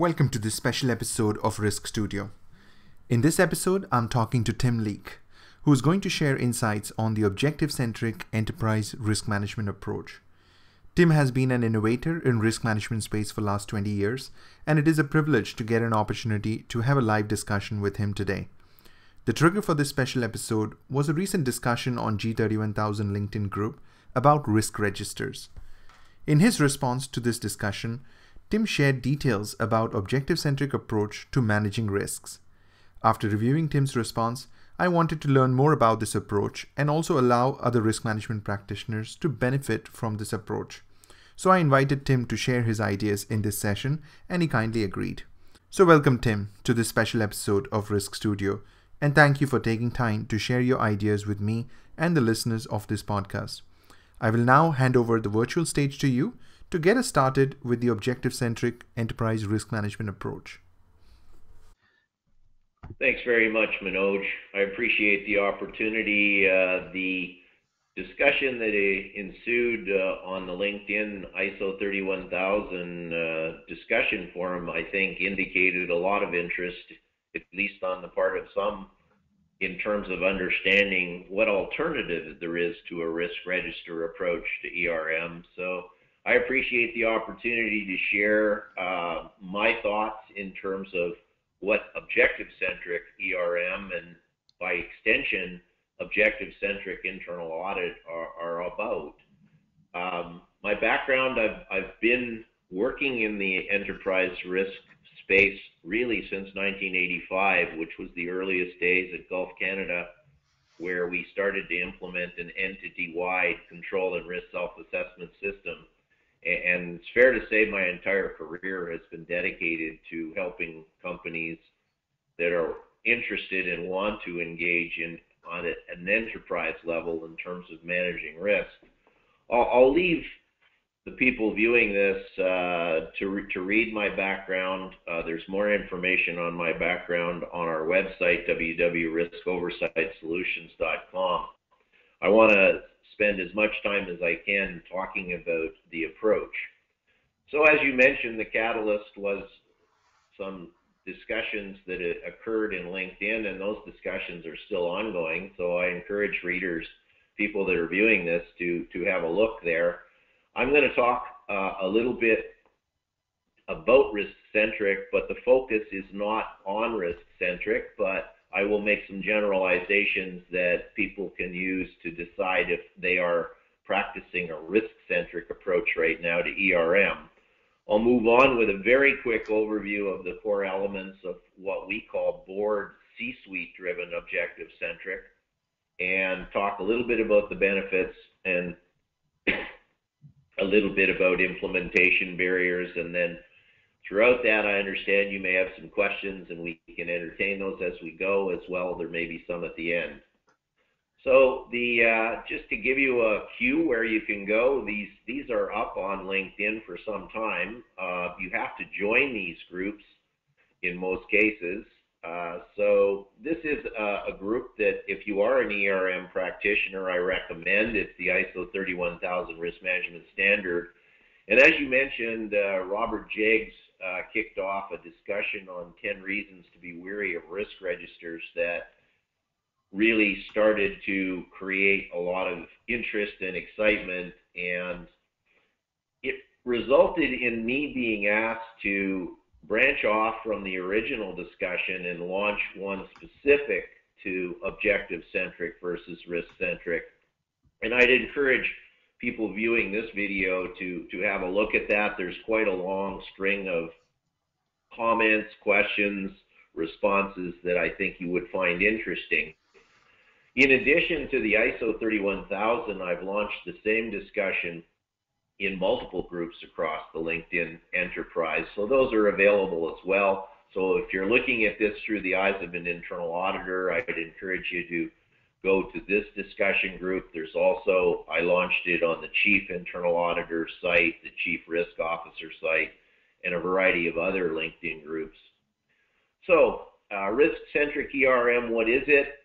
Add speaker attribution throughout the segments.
Speaker 1: Welcome to this special episode of RiskStudio. In this episode, I'm talking to Tim Leech, who is going to share insights on the Objective-Centric Enterprise Risk Management approach. Tim has been an innovator in risk management space for the last 20 years, and it is a privilege to get an opportunity to have a live discussion with him today. The trigger for this special episode was a recent discussion on G31000 LinkedIn group about risk registers. In his response to this discussion, Tim shared details about Objective-Centric approach to managing risks. After reviewing Tim's response, I wanted to learn more about this approach and also allow other risk management practitioners to benefit from this approach. So I invited Tim to share his ideas in this session, and he kindly agreed. So welcome, Tim, to this special episode of RiskStudio, and thank you for taking time to share your ideas with me and the listeners of this podcast. I will now hand over the virtual stage to you to get us started with the Objective-Centric Enterprise Risk Management approach.
Speaker 2: Thanks very much, Manoj. I appreciate the opportunity. The discussion that ensued on the LinkedIn ISO 31000 discussion forum, I think, indicated a lot of interest, at least on the part of some, in terms of understanding what alternative there is to a risk register approach to ERM. So I appreciate the opportunity to share my thoughts in terms of what Objective-Centric ERM and, by extension, Objective-Centric internal audit are about. My background, I've been working in the enterprise risk space really since 1985, which was the earliest days at Gulf Canada, where we started to implement an entity-wide control and risk self-assessment system. And it's fair to say my entire career has been dedicated to helping companies that are interested and want to engage on an enterprise level in terms of managing risk. I'll leave the people viewing this to read my background. There's more information on my background on our website, www.riskoversightsolutions.com. I want to spend as much time as I can talking about the approach. So as you mentioned, the catalyst was some discussions that occurred in LinkedIn, and those discussions are still ongoing. So I encourage readers, people that are viewing this, to have a look there. I'm going to talk a little bit about RiskCentric, but the focus is not on RiskCentric, but I will make some generalizations that people can use to decide if they are practicing a risk-centric approach right now to ERM. I'll move on with a very quick overview of the core elements of what we call board C-suite driven Objective-Centric, and talk a little bit about the benefits and a little bit about implementation barriers. And then throughout that, I understand you may have some questions, and we can entertain those as we go as well. There may be some at the end. So just to give you a cue where you can go, these are up on LinkedIn for some time. You have to join these groups in most cases. So this is a group that, if you are an ERM practitioner, I recommend. It's the ISO 31000 Risk Management Standard. And as you mentioned, Robert Jiggs kicked off a discussion on 10 reasons to be wary of risk registers that really started to create a lot of interest and excitement, and it resulted in me being asked to branch off from the original discussion and launch one specific to Objective-Centric versus risk-centric. And I'd encourage people viewing this video to have a look at that. There's quite a long string of comments, questions, responses that I think you would find interesting. In addition to the ISO 31000, I've launched the same discussion in multiple groups across the LinkedIn enterprise. So those are available as well. So if you're looking at this through the eyes of an internal auditor, I would encourage you to go to this discussion group. There's also, I launched it on the Chief Internal Auditor site, the Chief Risk Officer site, and a variety of other LinkedIn groups. So RiskCentric ERM, what is it?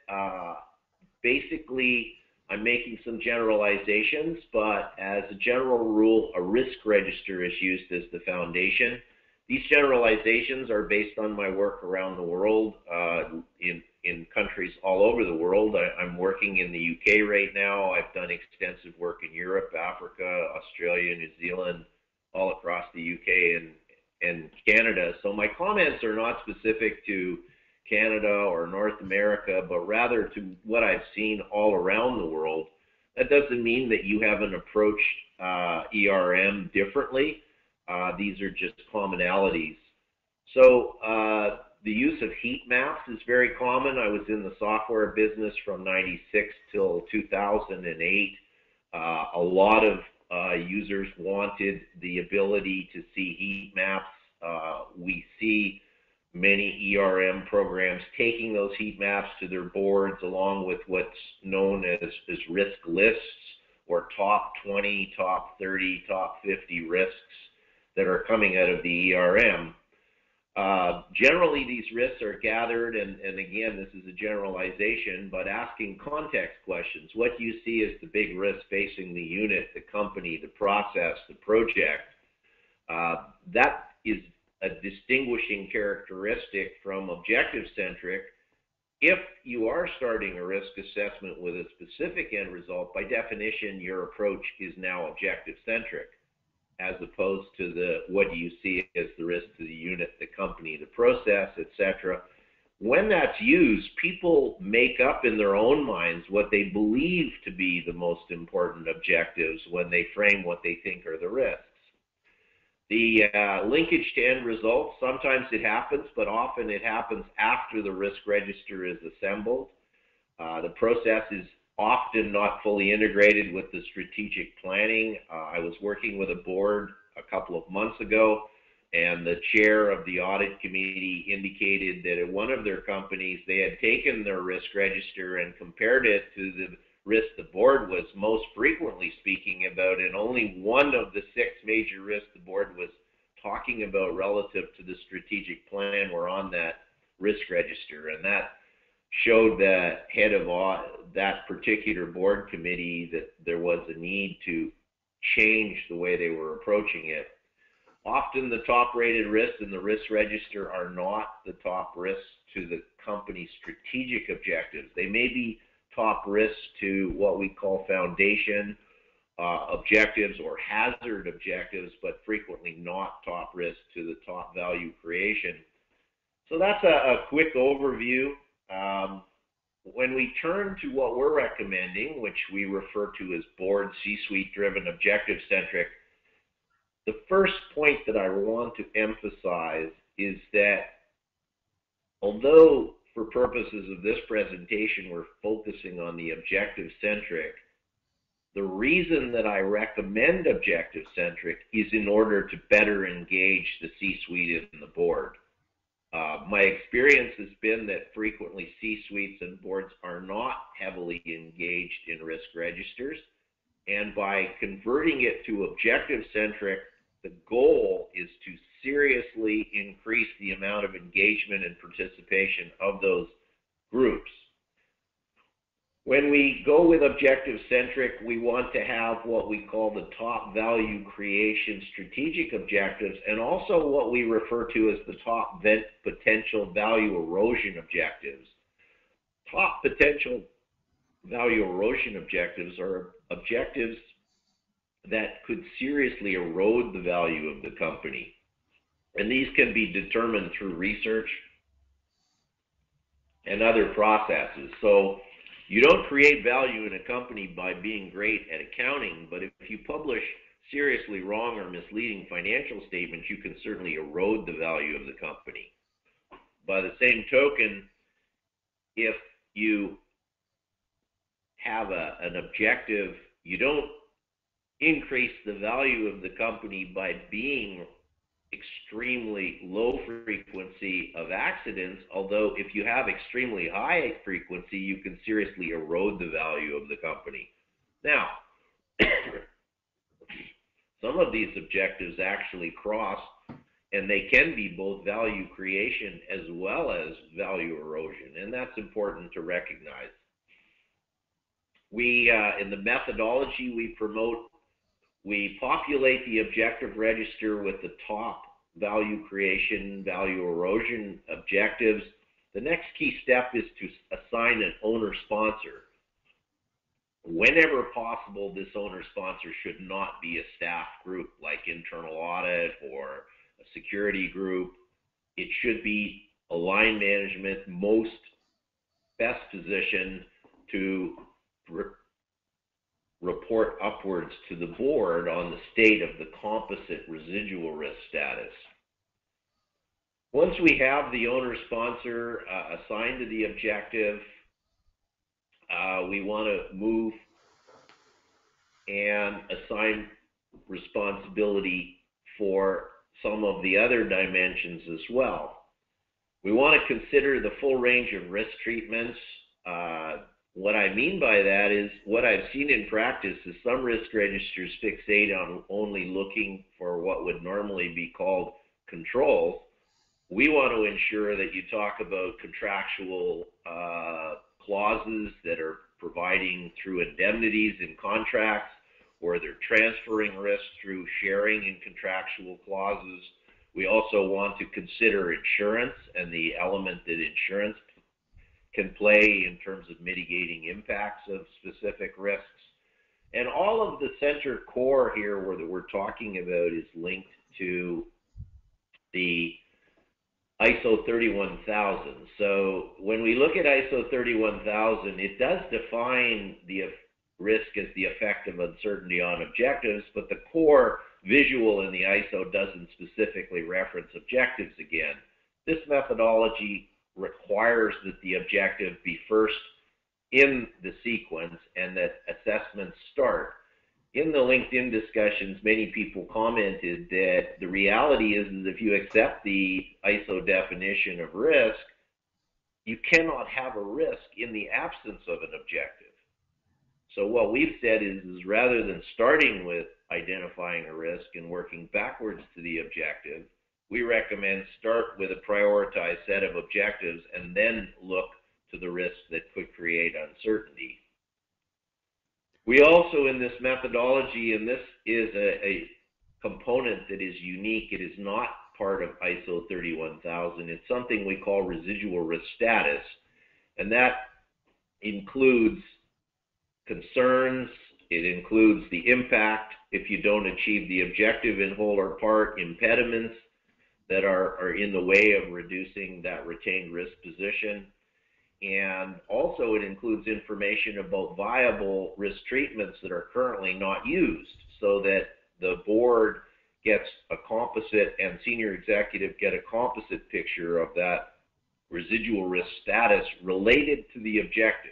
Speaker 2: Basically, I'm making some generalizations, but as a general rule, a risk register is used as the foundation. The These generalizations are based on my work around the world, in countries all over the world. I'm working in the UK right now. I've done extensive work in Europe, Africa, Australia, New Zealand, all across the UK and Canada. So my comments are not specific to Canada or North America, but rather to what I've seen all around the world. That doesn't mean that you haven't approached ERM differently. These are just commonalities. So the use of heat maps is very common. I was in the software business from '96 till 2008. A lot of users wanted the ability to see heat maps. We see many ERM programs taking those heat maps to their boards along with what's known as risk lists, or top 20, top 30, top 50 risks that are coming out of the ERM. Generally, these risks are gathered, and again, this is a generalization, but asking context questions. What do you see as the big risk facing the unit, the company, the process, the project? That is a distinguishing characteristic from Objective-Centric. If you are starting a risk assessment with a specific end result, by definition, your approach is now Objective-Centric, as opposed to the what do you see as the risk to the unit, the company, the process, etc. When that's used, people make up in their own minds what they believe to be the most important objectives when they frame what they think are the risks. The linkage to end results, sometimes it happens, but often it happens after the risk register is assembled. The process is often not fully integrated with the strategic planning. I was working with a board a couple of months ago, and the chair of the audit committee indicated that at one of their companies, they had taken their risk register and compared it to the risk the board was most frequently speaking about, and only one of the 6 major risks the board was talking about relative to the strategic plan were on that risk register. And that showed the head of that particular board committee that there was a need to change the way they were approaching it. Often the top rated risks in the risk register are not the top risks to the company's strategic objectives. They may be top risks to what we call foundation objectives or hazard objectives, but frequently not top risks to the top value creation. So that's a quick overview. When we turn to what we're recommending, which we refer to as board C-suite driven Objective-Centric, the first point that I want to emphasize is that although for purposes of this presentation we're focusing on the Objective-Centric, the reason that I recommend Objective-Centric is in order to better engage the C-suite and the board. My experience has been that frequently C-suites and boards are not heavily engaged in risk registers, and by converting it to Objective-Centric, the goal is to seriously increase the amount of engagement and participation of those groups. When we go with Objective-Centric, we want to have what we call the top value creation strategic objectives, and also what we refer to as the top potential value erosion objectives. Top potential value erosion objectives are objectives that could seriously erode the value of the company. And these can be determined through research and other processes. So you don't create value in a company by being great at accounting, but if you publish seriously wrong or misleading financial statements, you can certainly erode the value of the company. By the same token, if you have an objective, you don't increase the value of the company by being extremely low frequency of accidents, although if you have extremely high frequency, you can seriously erode the value of the company. Now, some of these objectives actually cross, and they can be both value creation as well as value erosion, and that's important to recognize. We, in the methodology we promote, we populate the objective register with the top value creation, value erosion objectives, the next key step is to assign an owner-sponsor. Whenever possible, this owner-sponsor should not be a staff group like internal audit or a security group. It should be a line management most best positioned to report upwards to the board on the state of the composite residual risk status. Once we have the owner-sponsor assigned to the objective, we want to move and assign responsibility for some of the other dimensions as well. We want to consider the full range of risk treatments. What I mean by that is what I've seen in practice is some risk registers fixate on only looking for what would normally be called controls. We want to ensure that you talk about contractual clauses that are providing through indemnities in contracts, or they're transferring risk through sharing in contractual clauses. We also want to consider insurance and the element that insurance can play in terms of mitigating impacts of specific risks. And all of the center core here that we're talking about is linked to the ISO 31000. So when we look at ISO 31000, it does define the risk as the effect of uncertainty on objectives, but the core visual in the ISO doesn't specifically reference objectives again. This methodology requires that the objective be first in the sequence and that assessments start. In the LinkedIn discussions, many people commented that the reality is if you accept the ISO definition of risk, you cannot have a risk in the absence of an objective. So what we've said is rather than starting with identifying a risk and working backwards to the objective, we recommend start with a prioritized set of objectives and then look to the risks that could create uncertainty. We also, in this methodology, and this is a component that is unique, it is not part of ISO 31000, it's something we call residual risk status, and that includes concerns, it includes the impact if you don't achieve the objective in whole or part, impediments that are in the way of reducing that retained risk position. And also it includes information about viable risk treatments that are currently not used so that the board gets a composite and senior executive get a composite picture of that residual risk status related to the objective.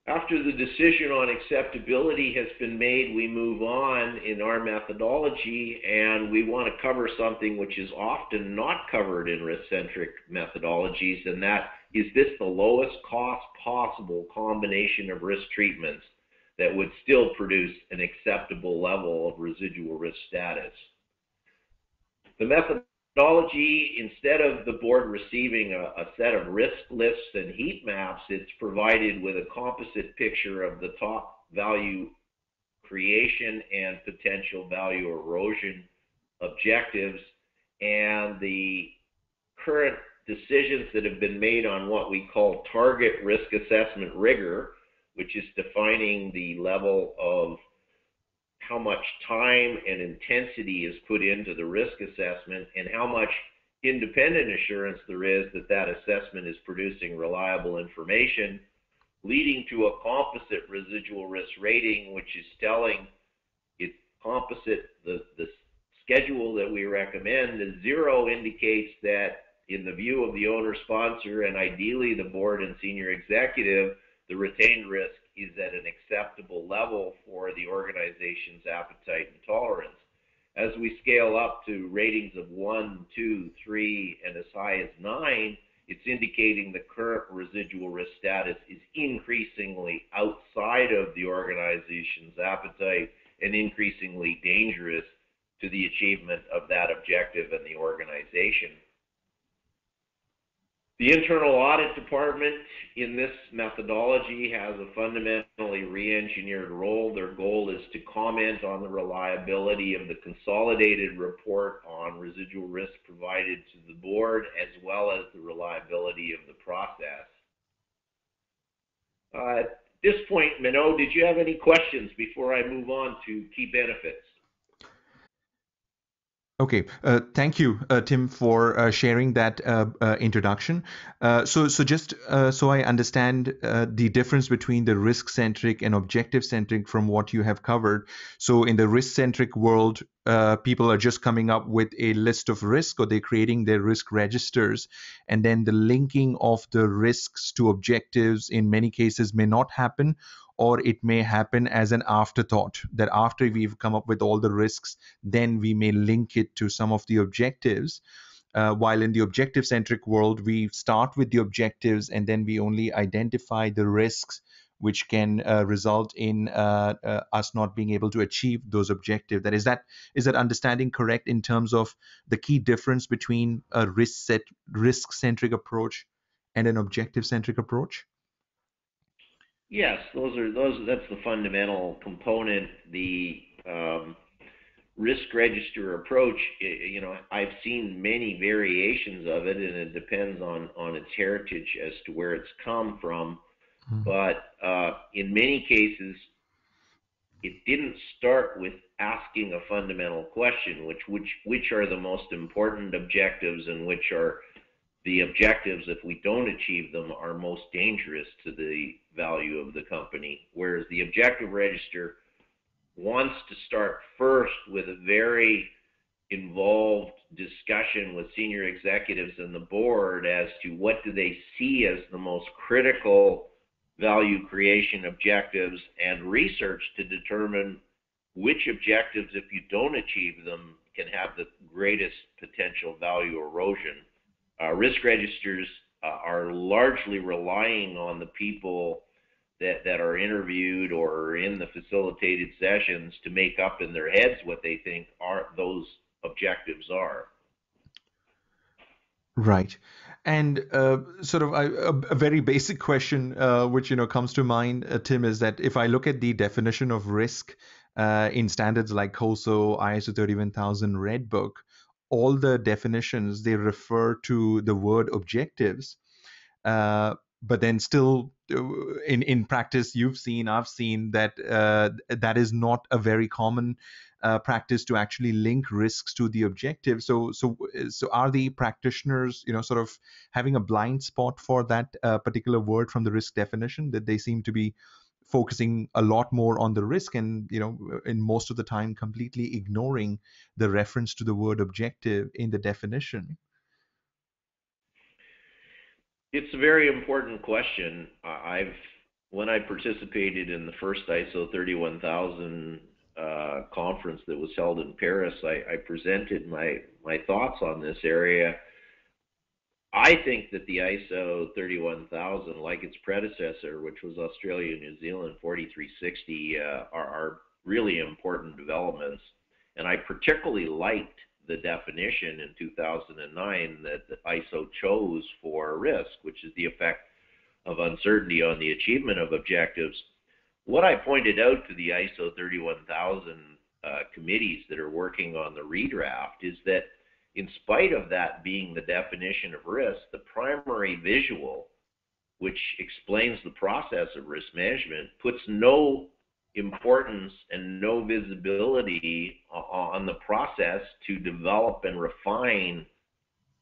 Speaker 2: After the decision on acceptability has been made, we move on in our methodology, and we want to cover something which is often not covered in risk-centric methodologies, and that is this the lowest cost possible combination of risk treatments that would still produce an acceptable level of residual risk status. The methodology, instead of the board receiving a set of risk lists and heat maps, it's provided with a composite picture of the top value creation and potential value erosion objectives and the current decisions that have been made on what we call target risk assessment rigor, which is defining the level of how much time and intensity is put into the risk assessment and how much independent assurance there is that that assessment is producing reliable information, leading to a composite residual risk rating, which is telling it's composite, the schedule that we recommend. The 0 indicates that in the view of the owner sponsor and ideally the board and senior executive, the retained risk is at an acceptable level for the organization's appetite and tolerance. As we scale up to ratings of 1, 2, 3, and as high as 9, it's indicating the current residual risk status is increasingly outside of the organization's appetite and increasingly dangerous to the achievement of that objective in the organization. The internal audit department in this methodology has a fundamentally re-engineered role. Their goal is to comment on the reliability of the consolidated report on residual risk provided to the board, as well as the reliability of the process. At this point, Minot, did you have any questions before I move on to key benefits?
Speaker 1: Okay, thank you, Tim, for sharing that introduction. So just so I understand the difference between the risk-centric and objective-centric from what you have covered. So in the risk-centric world, people are just coming up with a list of risk, or they're creating their risk registers, and then the linking of the risks to objectives in many cases may not happen, or it may happen as an afterthought, that after we've come up with all the risks, then we may link it to some of the objectives. While in the objective-centric world, we start with the objectives and then we only identify the risks which can result in us not being able to achieve those objectives. Is that understanding correct in terms of the key difference between a risk-centric approach and an objective-centric approach?
Speaker 2: Yes, that's the fundamental component. The risk register approach, I've seen many variations of it, and it depends on its heritage as to where it's come from. Mm-hmm. But in many cases, it didn't start with asking a fundamental question, which are the most important objectives, and which are the objectives, if we don't achieve them, are most dangerous to the value of the company. Whereas the objective register wants to start first with a very involved discussion with senior executives and the board as to what do they see as the most critical value creation objectives, and research to determine which objectives, if you don't achieve them, can have the greatest potential value erosion. Risk registers are largely relying on the people that are interviewed or are in the facilitated sessions to make up in their heads what they think those objectives are.
Speaker 1: Right. And sort of a very basic question which comes to mind, Tim, is that if I look at the definition of risk in standards like COSO, ISO 31000, Red Book, all the definitions, they refer to the word objectives, but then still in practice, I've seen that that is not a very common practice to actually link risks to the objective. So are the practitioners sort of having a blind spot for that particular word from the risk definition, that they seem to be focusing a lot more on the risk and in most of the time completely ignoring the reference to the word objective in the definition?
Speaker 2: It's a very important question. When I participated in the first ISO 31000 conference that was held in Paris, I presented my thoughts on this area. I think that the ISO 31000, like its predecessor, which was Australia New Zealand 4360, are really important developments. And I particularly liked the definition in 2009 that the ISO chose for risk, which is the effect of uncertainty on the achievement of objectives. What I pointed out to the ISO 31000 committees that are working on the redraft is that in spite of that being the definition of risk, the primary visual, which explains the process of risk management, puts no importance and no visibility on the process to develop and refine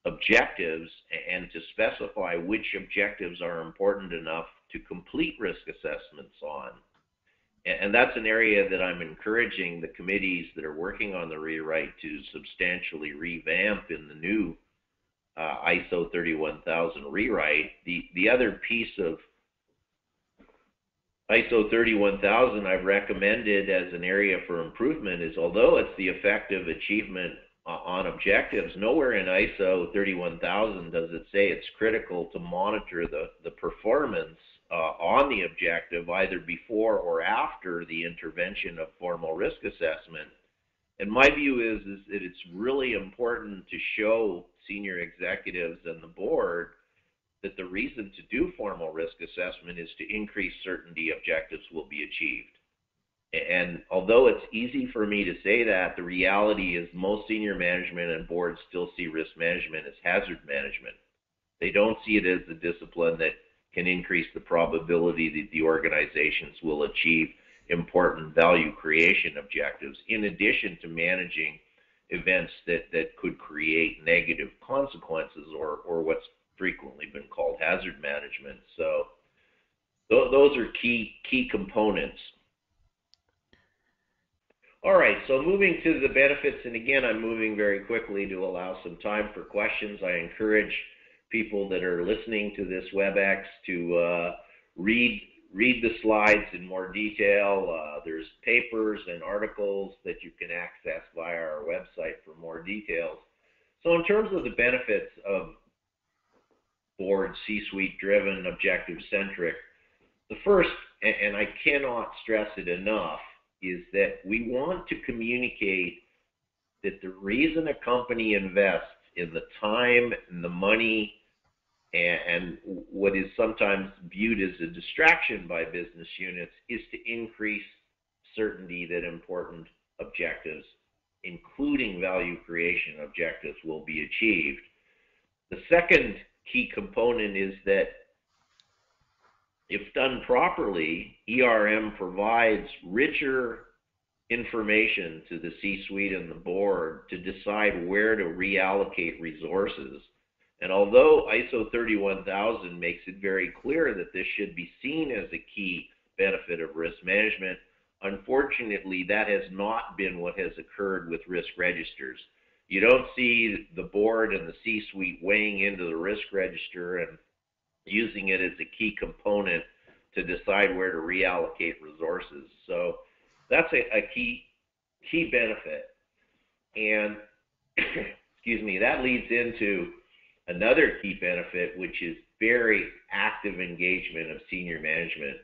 Speaker 2: objectives and to specify which objectives are important enough to complete risk assessments on. And that's an area that I'm encouraging the committees that are working on the rewrite to substantially revamp in the new ISO 31000 rewrite. The other piece of ISO 31000 I've recommended as an area for improvement is, although it's the effective achievement on objectives, nowhere in ISO 31000 does it say it's critical to monitor the performance on the objective either before or after the intervention of formal risk assessment. And my view is that it's really important to show senior executives and the board that the reason to do formal risk assessment is to increase certainty objectives will be achieved. And although it's easy for me to say that, the reality is most senior management and boards still see risk management as hazard management. They don't see it as the discipline that can increase the probability that the organizations will achieve important value creation objectives, in addition to managing events that could create negative consequences, or what's frequently been called hazard management. So those are key components. All right, so moving to the benefits, and again, I'm moving very quickly to allow some time for questions. I encourage people that are listening to this WebEx to read the slides in more detail. There's papers and articles that you can access via our website for more details. So in terms of the benefits of board C-suite driven objective-centric, the first, and I cannot stress it enough, is that we want to communicate that the reason a company invests in the time and the money and what is sometimes viewed as a distraction by business units is to increase certainty that important objectives, including value creation objectives, will be achieved. The second key component is that if done properly, ERM provides richer information to the C-suite and the board to decide where to reallocate resources. And although ISO 31000 makes it very clear that this should be seen as a key benefit of risk management, unfortunately, that has not been what has occurred with risk registers. You don't see the board and the C-suite weighing into the risk register and using it as a key component to decide where to reallocate resources. So that's a key benefit. And excuse me, that leads into another key benefit, which is very active engagement of senior management.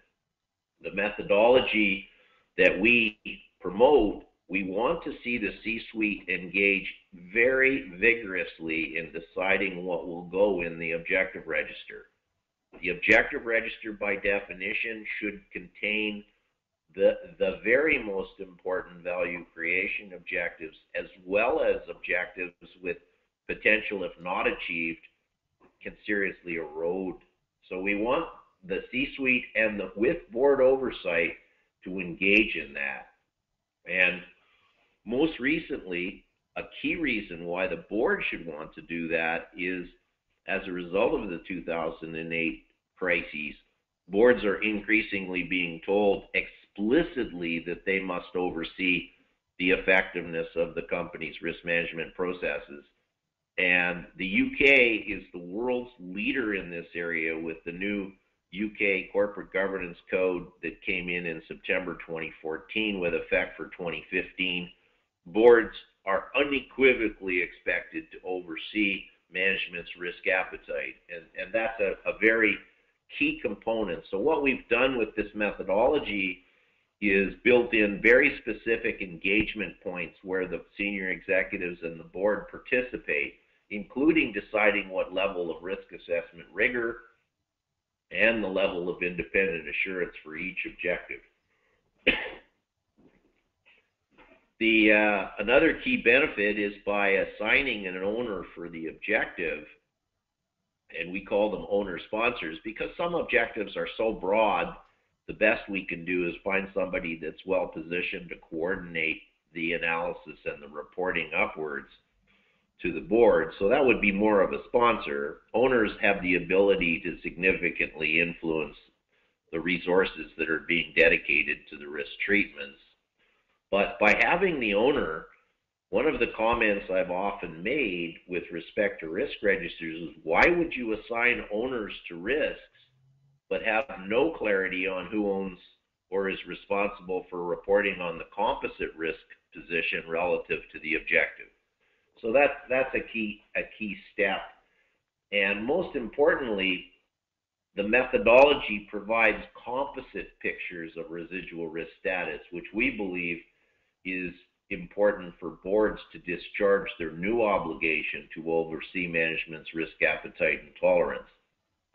Speaker 2: The methodology that we promote, we want to see the C-suite engage very vigorously in deciding what will go in the objective register. The objective register, by definition, should contain the very most important value creation objectives, as well as objectives with potential, if not achieved, can seriously erode. So we want the C-suite and with board oversight to engage in that. And most recently, a key reason why the board should want to do that is, as a result of the 2008 crises, boards are increasingly being told explicitly that they must oversee the effectiveness of the company's risk management processes. And the UK is the world's leader in this area with the new UK Corporate Governance Code that came in September 2014 with effect for 2015. Boards are unequivocally expected to oversee management's risk appetite, and that's a very key component. So what we've done with this methodology is built in very specific engagement points where the senior executives and the board participate, including deciding what level of risk assessment rigor and the level of independent assurance for each objective. Another key benefit is by assigning an owner for the objective, and we call them owner sponsors, because some objectives are so broad, the best we can do is find somebody that's well positioned to coordinate the analysis and the reporting upwards to the board. So that would be more of a sponsor. Owners have the ability to significantly influence the resources that are being dedicated to the risk treatments. But by having the owner, one of the comments I've often made with respect to risk registers is, why would you assign owners to risks but have no clarity on who owns or is responsible for reporting on the composite risk position relative to the objective? So that's a key step. And most importantly, the methodology provides composite pictures of residual risk status, which we believe is important for boards to discharge their new obligation to oversee management's risk appetite and tolerance.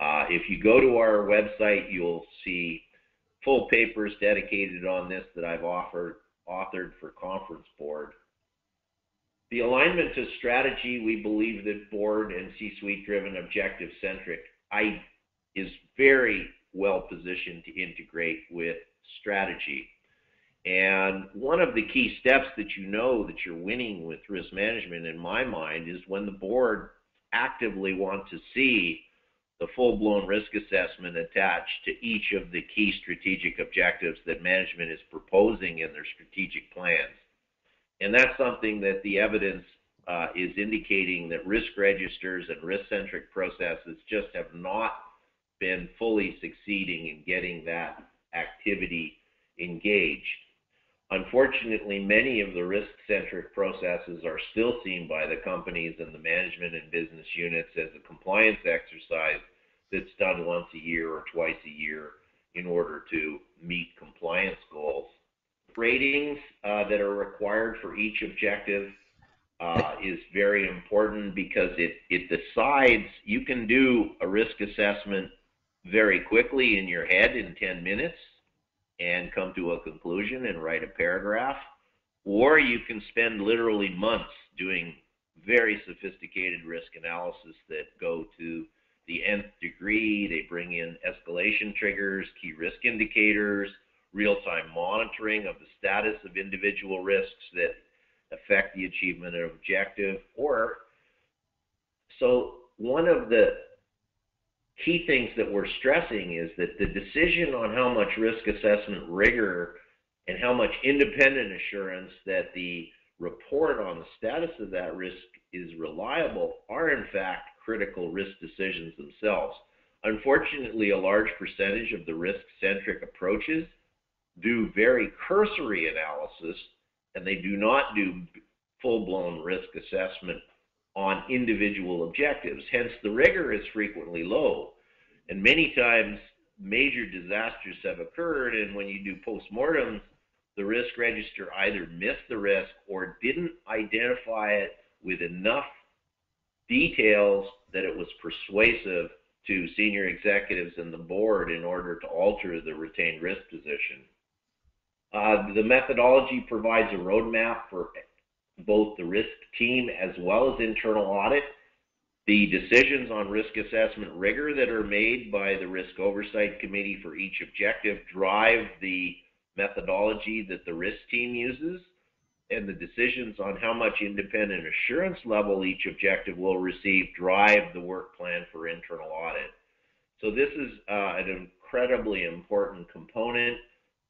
Speaker 2: If you go to our website, you'll see full papers dedicated on this that I've authored for conference board. The alignment to strategy, we believe that board and C-suite driven objective centric is very well positioned to integrate with strategy. And one of the key steps that you know that you're winning with risk management, in my mind, is when the board actively wants to see the full-blown risk assessment attached to each of the key strategic objectives that management is proposing in their strategic plans. And that's something that the evidence is indicating that risk registers and risk-centric processes just have not been fully succeeding in getting that activity engaged. Unfortunately, many of the risk-centric processes are still seen by the companies and the management and business units as a compliance exercise that's done once a year or twice a year in order to meet compliance goals. Ratings that are required for each objective is very important because it decides. You can do a risk assessment very quickly in your head in 10 minutes and come to a conclusion and write a paragraph, or you can spend literally months doing very sophisticated risk analysis that go to the nth degree. They bring in escalation triggers, key risk indicators, real-time monitoring of the status of individual risks that affect the achievement of objective. So one of the key things that we're stressing is that the decision on how much risk assessment rigor and how much independent assurance that the report on the status of that risk is reliable are in fact critical risk decisions themselves. Unfortunately, a large percentage of the risk-centric approaches do very cursory analysis, and they do not do full-blown risk assessment on individual objectives. Hence, the rigor is frequently low. And many times, major disasters have occurred, and when you do postmortems, the risk register either missed the risk or didn't identify it with enough details that it was persuasive to senior executives and the board in order to alter the retained risk position. The methodology provides a roadmap for both the risk team as well as internal audit. The decisions on risk assessment rigor that are made by the risk oversight committee for each objective drive the methodology that the risk team uses, and the decisions on how much independent assurance level each objective will receive drive the work plan for internal audit. So this is an incredibly important component.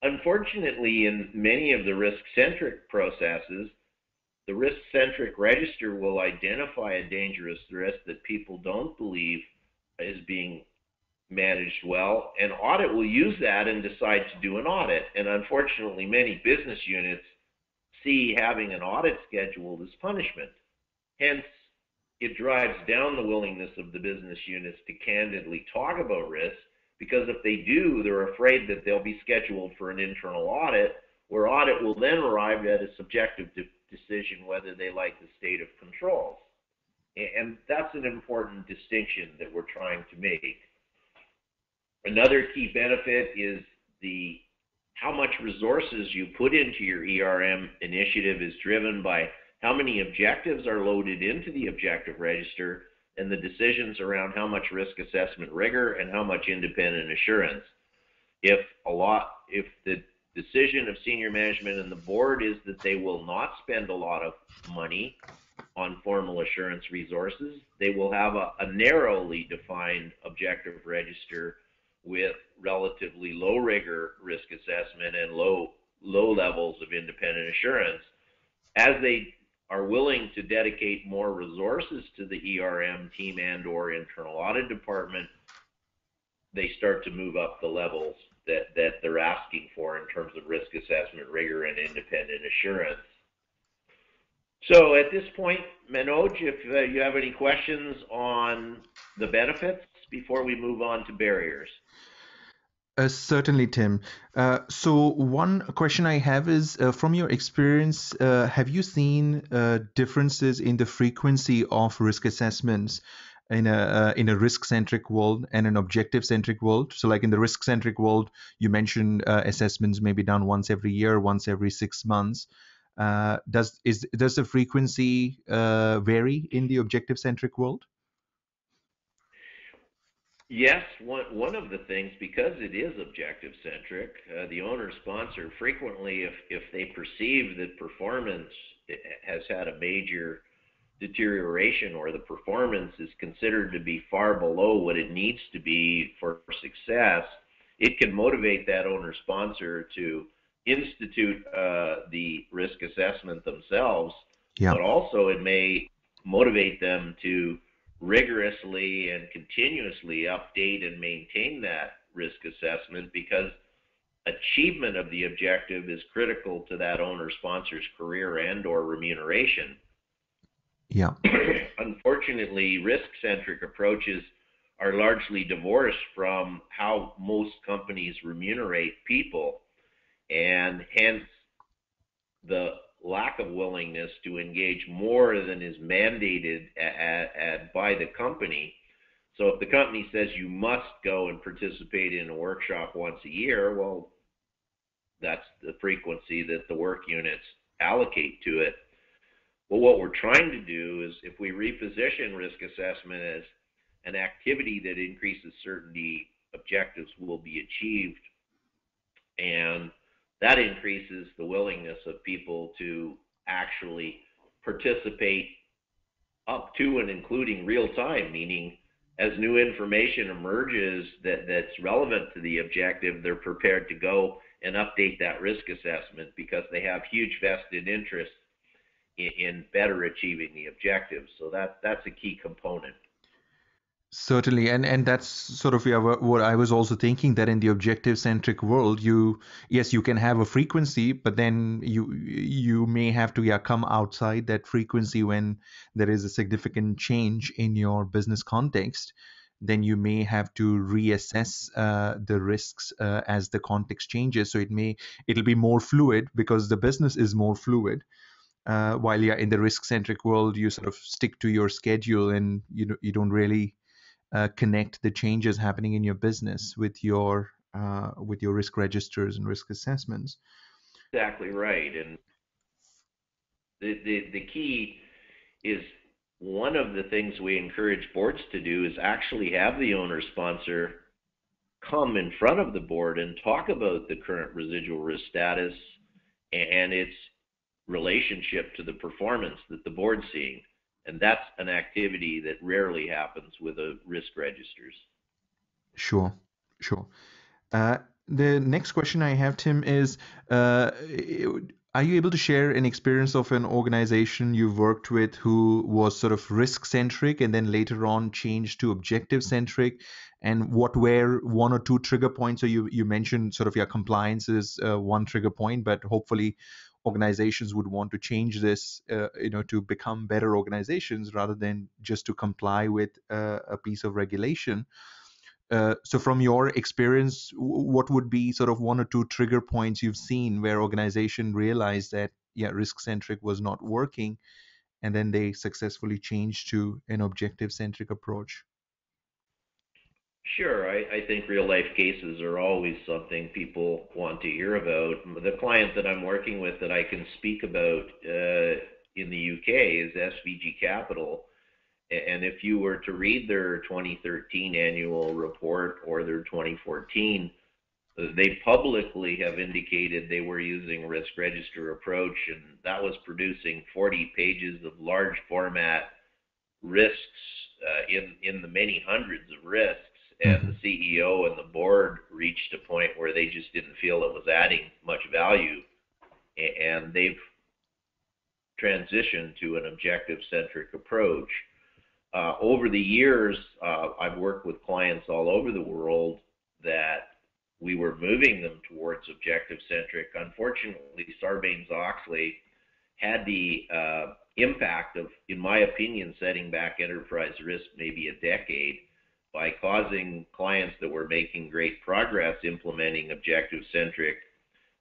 Speaker 2: Unfortunately, in many of the risk-centric processes, the risk-centric register will identify a dangerous risk that people don't believe is being managed well, and audit will use that and decide to do an audit. And unfortunately, many business units see having an audit scheduled as punishment. Hence, it drives down the willingness of the business units to candidly talk about risk, because if they do, they're afraid that they'll be scheduled for an internal audit, where audit will then arrive at a subjective decision whether they like the state of controls. And that's an important distinction that we're trying to make. Another key benefit is how much resources you put into your ERM initiative is driven by how many objectives are loaded into the objective register and the decisions around how much risk assessment rigor and how much independent assurance. If the decision of senior management and the board is that they will not spend a lot of money on formal assurance resources, they will have a narrowly defined objective register with relatively low rigor risk assessment and low levels of independent assurance. As they are willing to dedicate more resources to the ERM team and or internal audit department, they start to move up the levels that they're asking for in terms of risk assessment rigor and independent assurance. So at this point, Manoj, if you have any questions on the benefits before we move on to barriers.
Speaker 1: Certainly, Tim. So one question I have is, from your experience, have you seen differences in the frequency of risk assessments in a risk-centric world and an objective-centric world. So like in the risk-centric world, you mentioned assessments may be done once every year, once every 6 months. Does the frequency vary in the objective-centric world?
Speaker 2: Yes, one of the things, because it is objective centric, the owner sponsor frequently, if they perceive that performance has had a major deterioration, or the performance is considered to be far below what it needs to be for success, it can motivate that owner sponsor to institute the risk assessment themselves,
Speaker 1: Yeah.
Speaker 2: but also it may motivate them to rigorously and continuously update and maintain that risk assessment, because achievement of the objective is critical to that owner sponsor's career and or remuneration.
Speaker 1: Yeah.
Speaker 2: Unfortunately, risk-centric approaches are largely divorced from how most companies remunerate people, and hence the lack of willingness to engage more than is mandated by the company. So if the company says you must go and participate in a workshop once a year, well, that's the frequency that the work units allocate to it. Well, what we're trying to do is, if we reposition risk assessment as an activity that increases certainty, objectives will be achieved, and that increases the willingness of people to actually participate up to and including real time, meaning as new information emerges that's relevant to the objective, they're prepared to go and update that risk assessment, because they have huge vested interest in better achieving the objective. So that's a key component.
Speaker 1: Certainly, and that's sort of what I was also thinking, that in the objective-centric world, you can have a frequency, but then you may have to come outside that frequency when there is a significant change in your business context. Then you may have to reassess the risks as the context changes. So it'll be more fluid because the business is more fluid. While in the risk-centric world, you sort of stick to your schedule, and you don't really connect the changes happening in your business with your risk registers and risk assessments.
Speaker 2: Exactly right. And the key is, one of the things we encourage boards to do is actually have the owner sponsor come in front of the board and talk about the current residual risk status and its relationship to the performance that the board's seeing. And that's an activity that rarely happens with risk registers.
Speaker 1: Sure. The next question I have, Tim, is are you able to share an experience of an organization you've worked with who was sort of risk-centric and then later on changed to objective-centric? And what were one or two trigger points? So you mentioned sort of your compliance is one trigger point, but hopefully organizations would want to change this, to become better organizations rather than just to comply with a piece of regulation. So from your experience, what would be sort of one or two trigger points you've seen where organization realized that, risk-centric was not working, and then they successfully changed to an objective-centric approach?
Speaker 2: Sure. I think real life cases are always something people want to hear about. The client that I'm working with that I can speak about in the UK is SVG Capital. And if you were to read their 2013 annual report or their 2014, they publicly have indicated they were using risk register approach, and that was producing 40 pages of large format risks in the many hundreds of risks. And the CEO and the board reached a point where they just didn't feel it was adding much value, and they've transitioned to an objective-centric approach. Over the years, I've worked with clients all over the world that we were moving them towards objective-centric. Unfortunately, Sarbanes-Oxley had the impact of, in my opinion, setting back enterprise risk maybe a decade by causing clients that were making great progress implementing objective-centric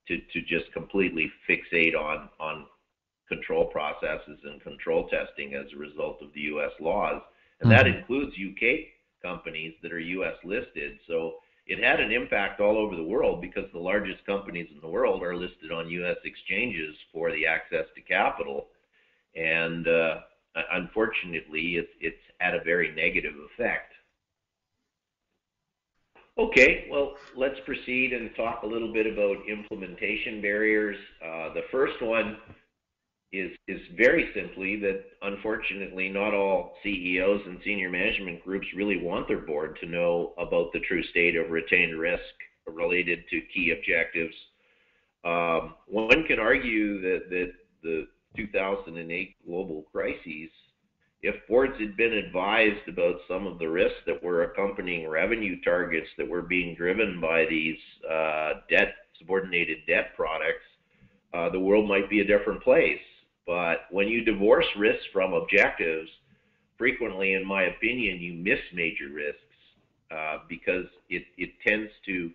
Speaker 2: to just completely fixate on control processes and control testing as a result of the U.S. laws. And that includes UK companies that are US listed. So it had an impact all over the world because the largest companies in the world are listed on US exchanges for the access to capital. And unfortunately, it's had a very negative effect. Okay, well, let's proceed and talk a little bit about implementation barriers. The first one is very simply that, unfortunately, not all CEOs and senior management groups really want their board to know about the true state of retained risk related to key objectives. One can argue that the 2008 global crises, if boards had been advised about some of the risks that were accompanying revenue targets that were being driven by these subordinated debt products, the world might be a different place. But when you divorce risks from objectives, frequently, in my opinion, you miss major risks because it tends to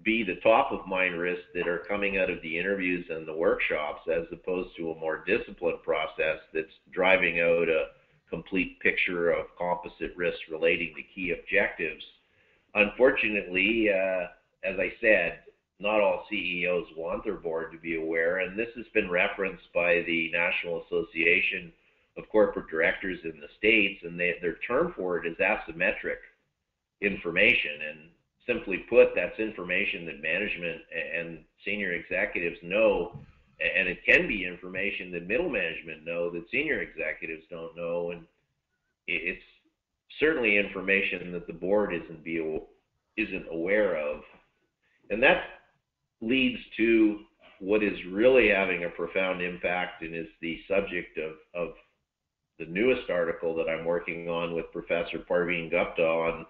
Speaker 2: be the top of mind risks that are coming out of the interviews and the workshops, as opposed to a more disciplined process that's driving out a complete picture of composite risks relating to key objectives. Unfortunately, as I said, not all CEOs want their board to be aware, and this has been referenced by the National Association of Corporate Directors in the States, and their term for it is asymmetric information. And simply put, that's information that management and senior executives know, and it can be information that middle management know that senior executives don't know, and it's certainly information that the board isn't aware of. And that leads to what is really having a profound impact and is the subject of the newest article that I'm working on with Professor Parveen Gupta on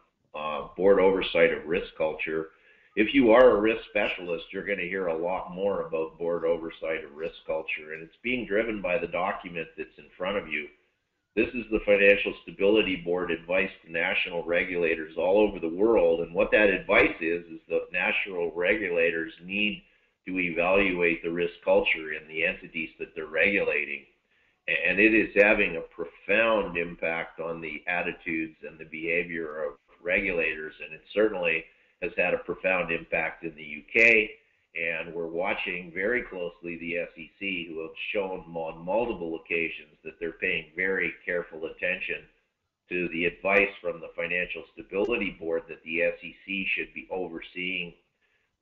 Speaker 2: board oversight of risk culture. If you are a risk specialist, you're going to hear a lot more about board oversight of risk culture, and it's being driven by the document that's in front of you. This is the Financial Stability Board advice to national regulators all over the world, and what that advice is that national regulators need to evaluate the risk culture in the entities that they're regulating. And it is having a profound impact on the attitudes and the behavior of regulators, and it certainly has had a profound impact in the UK, and we're watching very closely the SEC, who have shown on multiple occasions that they're paying very careful attention to the advice from the Financial Stability Board that the SEC should be overseeing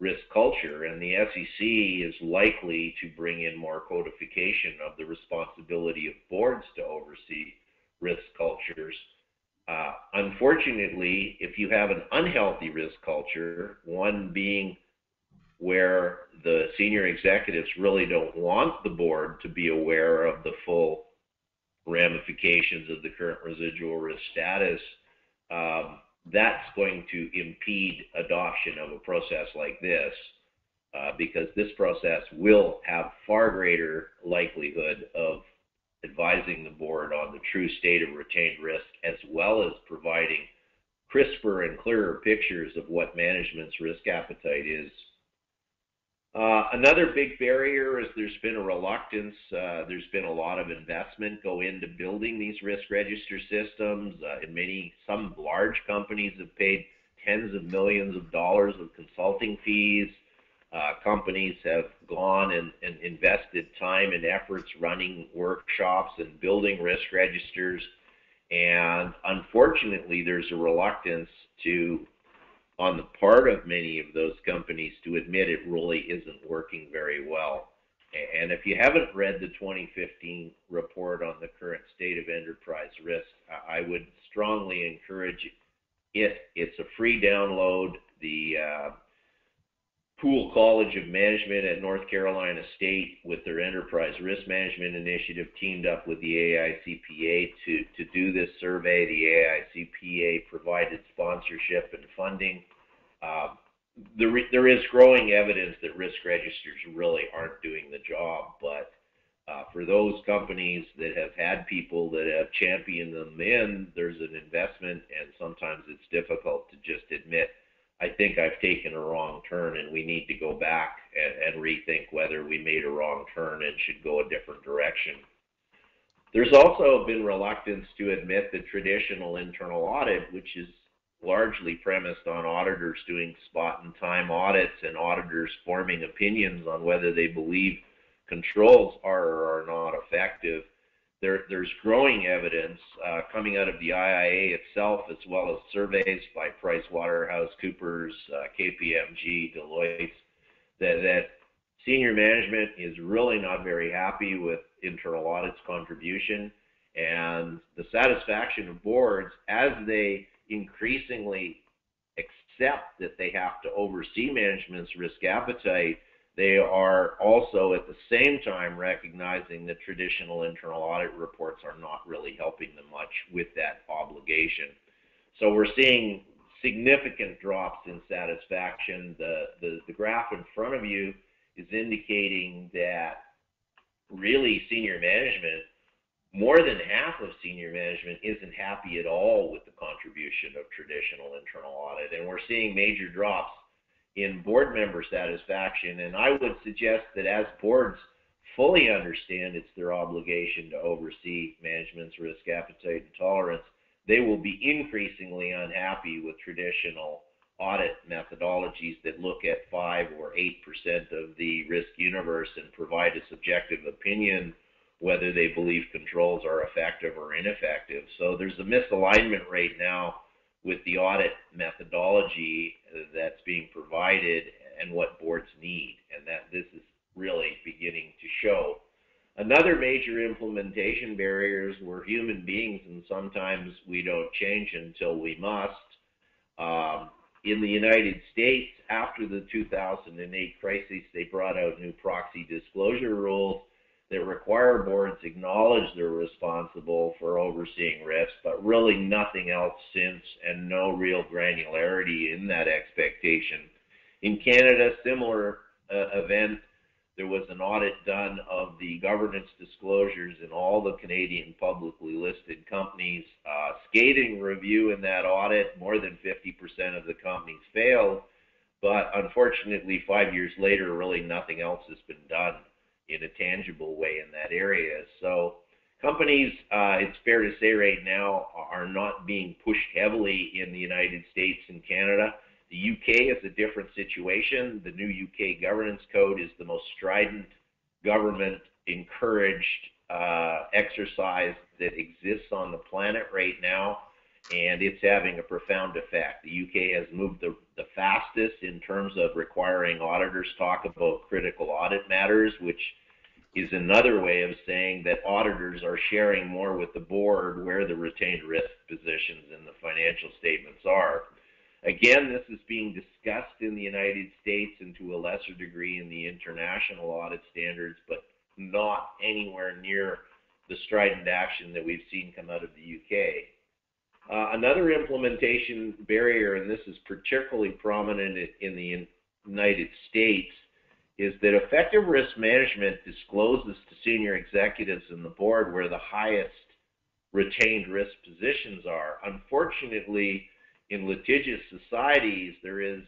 Speaker 2: risk culture, and the SEC is likely to bring in more codification of the responsibility of boards to oversee risk cultures. Unfortunately, if you have an unhealthy risk culture, one being where the senior executives really don't want the board to be aware of the full ramifications of the current residual risk status, that's going to impede adoption of a process like this, because this process will have far greater likelihood of advising the board on the true state of retained risk, as well as providing crisper and clearer pictures of what management's risk appetite is. Another big barrier is there's been a reluctance, there's been a lot of investment go into building these risk register systems. Some large companies have paid tens of millions of dollars of consulting fees. Companies have gone and invested time and efforts running workshops and building risk registers, and unfortunately there's a reluctance on the part of many of those companies to admit it really isn't working very well. And if you haven't read the 2015 report on the current state of enterprise risk, I would strongly encourage it. It's a free download. The Poole College of Management at North Carolina State, with their Enterprise Risk Management Initiative, teamed up with the AICPA to do this survey. The AICPA provided sponsorship and funding. There is growing evidence that risk registers really aren't doing the job, but for those companies that have had people that have championed them there's an investment, and sometimes it's difficult to just admit, I think I've taken a wrong turn, and we need to go back and rethink whether we made a wrong turn and should go a different direction. There's also been reluctance to admit that traditional internal audit, which is largely premised on auditors doing spot and time audits and auditors forming opinions on whether they believe controls are or are not effective. There's growing evidence coming out of the IIA itself, as well as surveys by PricewaterhouseCoopers, KPMG, Deloitte, that senior management is really not very happy with internal audit's contribution, and the satisfaction of boards as they increasingly accept that they have to oversee management's risk appetite. They are also at the same time recognizing that traditional internal audit reports are not really helping them much with that obligation. So we're seeing significant drops in satisfaction. The graph in front of you is indicating that really senior management, more than half of senior management isn't happy at all with the contribution of traditional internal audit. And we're seeing major drops in board member satisfaction, and I would suggest that as boards fully understand it's their obligation to oversee management's risk appetite and tolerance, they will be increasingly unhappy with traditional audit methodologies that look at 5 or 8% of the risk universe and provide a subjective opinion whether they believe controls are effective or ineffective. So there's a misalignment right now with the audit methodology that's being provided and what boards need, and that this is really beginning to show. Another major implementation barrier is we're human beings, and sometimes we don't change until we must. In the United States, after the 2008 crisis, they brought out new proxy disclosure rules that require boards acknowledge they're responsible for overseeing risk, but really nothing else since, and no real granularity in that expectation. In Canada, similar event, there was an audit done of the governance disclosures in all the Canadian publicly listed companies. Scathing review in that audit, more than 50% of the companies failed, but unfortunately 5 years later, really nothing else has been done in a tangible way in that area. So companies, it's fair to say right now, are not being pushed heavily in the United States and Canada. The UK is a different situation. The new UK governance code is the most strident government-encouraged exercise that exists on the planet right now, and it's having a profound effect. The UK has moved the fastest in terms of requiring auditors talk about critical audit matters, which is another way of saying that auditors are sharing more with the board where the retained risk positions in the financial statements are. Again, this is being discussed in the United States and to a lesser degree in the international audit standards, but not anywhere near the strident action that we've seen come out of the UK. Another implementation barrier, and this is particularly prominent in the United States, is that effective risk management discloses to senior executives and the board where the highest retained risk positions are. Unfortunately, in litigious societies, there is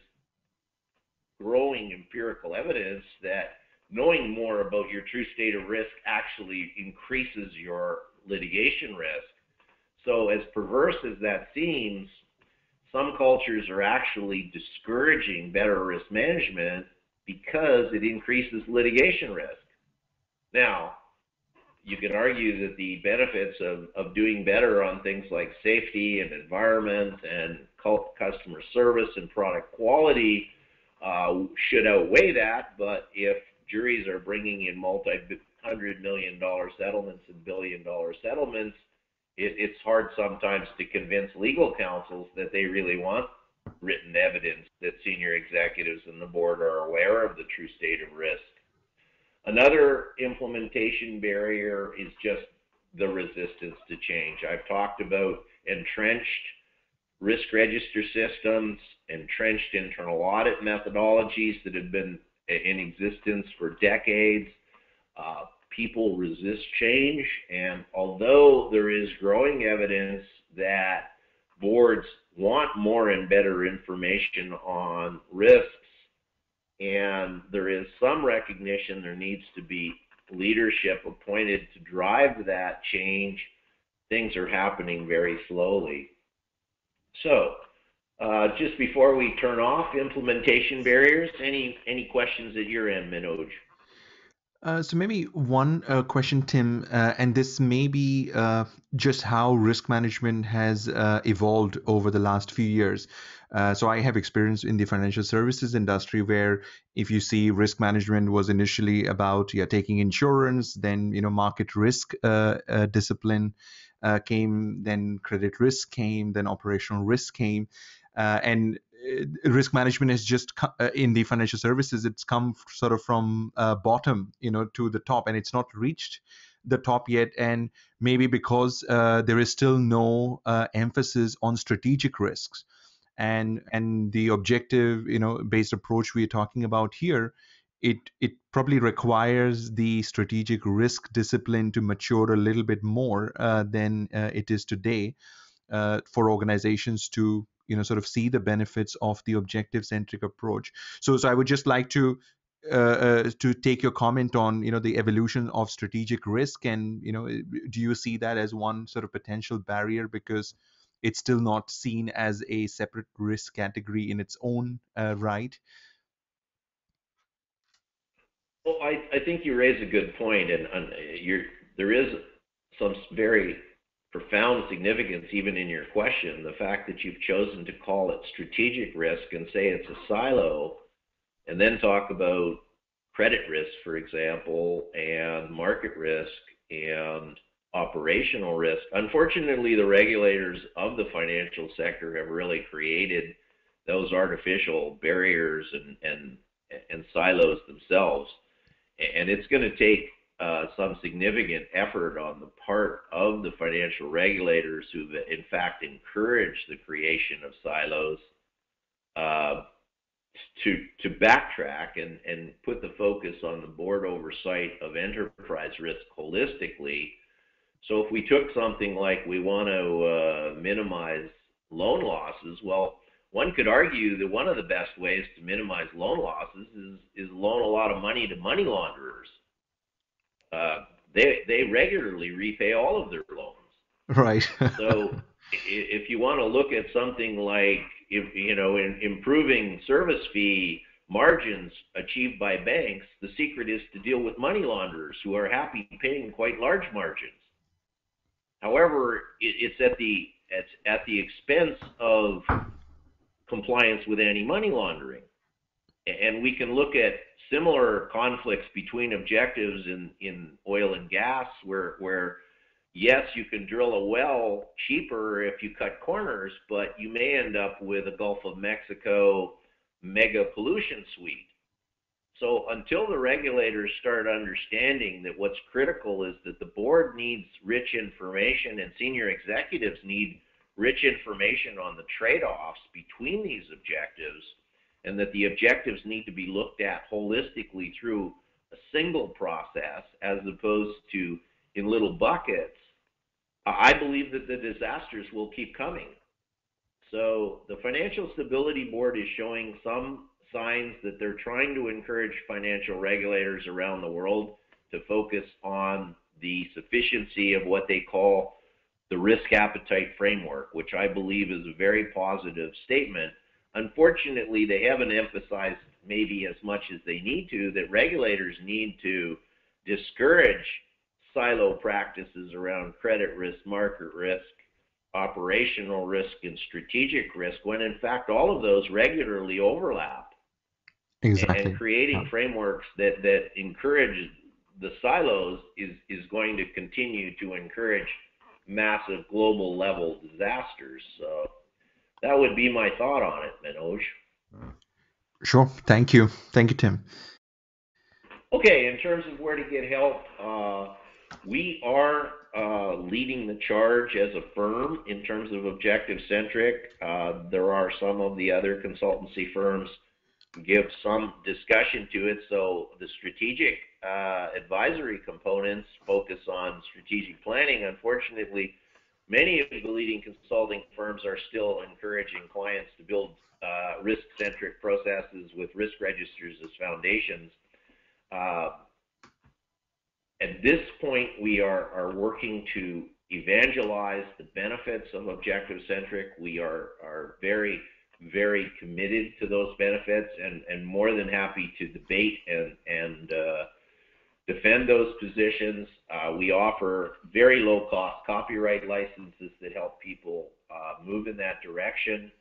Speaker 2: growing empirical evidence that knowing more about your true state of risk actually increases your litigation risk. So as perverse as that seems, some cultures are actually discouraging better risk management because it increases litigation risk. Now, you can argue that the benefits of doing better on things like safety and environment and customer service and product quality should outweigh that, but if juries are bringing in multi-$100 million settlements and billion-dollar settlements, it's hard sometimes to convince legal counsels that they really want written evidence that senior executives and the board are aware of the true state of risk. Another implementation barrier is just the resistance to change. I've talked about entrenched risk register systems, entrenched internal audit methodologies that have been in existence for decades. People resist change, and although there is growing evidence that boards want more and better information on risks, and there is some recognition there needs to be leadership appointed to drive that change, things are happening very slowly. So, just before we turn off implementation barriers, any questions at your end, Manoj?
Speaker 1: So maybe one question, Tim, and this may be just how risk management has evolved over the last few years. So I have experience in the financial services industry where if you see risk management was initially about taking insurance, then market risk discipline came, then credit risk came, then operational risk came, and risk management is just in the financial services, it's come sort of from bottom to the top, and it's not reached the top yet. And maybe because there is still no emphasis on strategic risks, and the objective based approach we're talking about here, it probably requires the strategic risk discipline to mature a little bit more than it is today, for organizations to sort of see the benefits of the objective centric approach. So I would just like to take your comment on the evolution of strategic risk, and do you see that as one sort of potential barrier because it's still not seen as a separate risk category in its own right?
Speaker 2: Well, I think you raise a good point, and there is some very profound significance even in your question. The fact that you've chosen to call it strategic risk and say it's a silo, and then talk about credit risk, for example, and market risk and operational risk. Unfortunately, the regulators of the financial sector have really created those artificial barriers and silos themselves. And it's going to take some significant effort on the part of the financial regulators who've in fact encouraged the creation of silos to backtrack and put the focus on the board oversight of enterprise risk holistically. So if we took something like we want to minimize loan losses, well, one could argue that one of the best ways to minimize loan losses is loan a lot of money to money launderers. They regularly repay all of their loans.
Speaker 1: Right.
Speaker 2: So if you want to look at something like in improving service fee margins achieved by banks, the secret is to deal with money launderers who are happy paying quite large margins. However, it's at the expense of compliance with anti-money laundering. And we can look at similar conflicts between objectives in oil and gas where yes, you can drill a well cheaper if you cut corners, but you may end up with a Gulf of Mexico mega pollution suite. So until the regulators start understanding that what's critical is that the board needs rich information and senior executives need rich information on the trade-offs between these objectives, and that the objectives need to be looked at holistically through a single process as opposed to in little buckets, I believe that the disasters will keep coming. So the Financial Stability Board is showing some signs that they're trying to encourage financial regulators around the world to focus on the sufficiency of what they call the risk appetite framework, which I believe is a very positive statement. Unfortunately, they haven't emphasized maybe as much as they need to that regulators need to discourage silo practices around credit risk, market risk, operational risk, and strategic risk, when in fact all of those regularly overlap.
Speaker 1: Exactly.
Speaker 2: And creating frameworks that encourage the silos is going to continue to encourage massive global level disasters. So that would be my thought on it, Manoj.
Speaker 1: Sure. Thank you. Thank you, Tim.
Speaker 2: Okay, in terms of where to get help, we are leading the charge as a firm in terms of Objective Centric. There are some of the other consultancy firms give some discussion to it. So the strategic advisory components focus on strategic planning. Unfortunately, many of the leading consulting firms are still encouraging clients to build risk-centric processes with risk registers as foundations. At this point, we are working to evangelize the benefits of ObjectiveCentric. We are very, very committed to those benefits, and more than happy to debate and defend those positions. We offer very low-cost copyright licenses that help people move in that direction.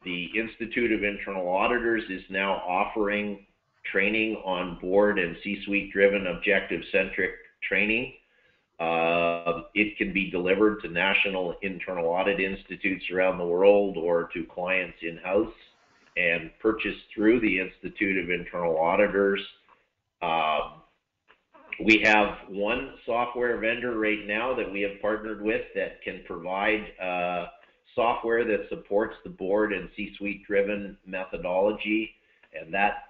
Speaker 2: The Institute of Internal Auditors is now offering training on board and C-suite driven objective-centric training. It can be delivered to national internal audit institutes around the world or to clients in-house and purchased through the Institute of Internal Auditors. We have one software vendor right now that we have partnered with that can provide software that supports the board and C-suite driven methodology, and that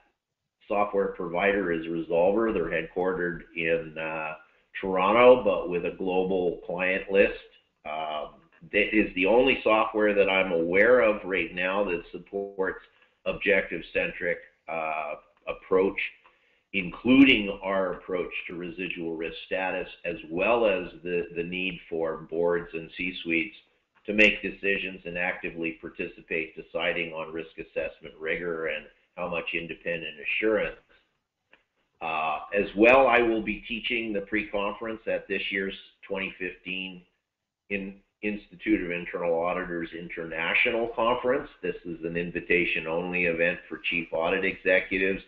Speaker 2: software provider is Resolver. They're headquartered in Toronto, but with a global client list. That is the only software that I'm aware of right now that supports objective-centric approach, including our approach to residual risk status, as well as the need for boards and C-suites to make decisions and actively participate deciding on risk assessment rigor and how much independent assurance. As well, I will be teaching the PreConference at this year's 2015 Institute of Internal Auditors International Conference. This is an invitation-only event for chief audit executives.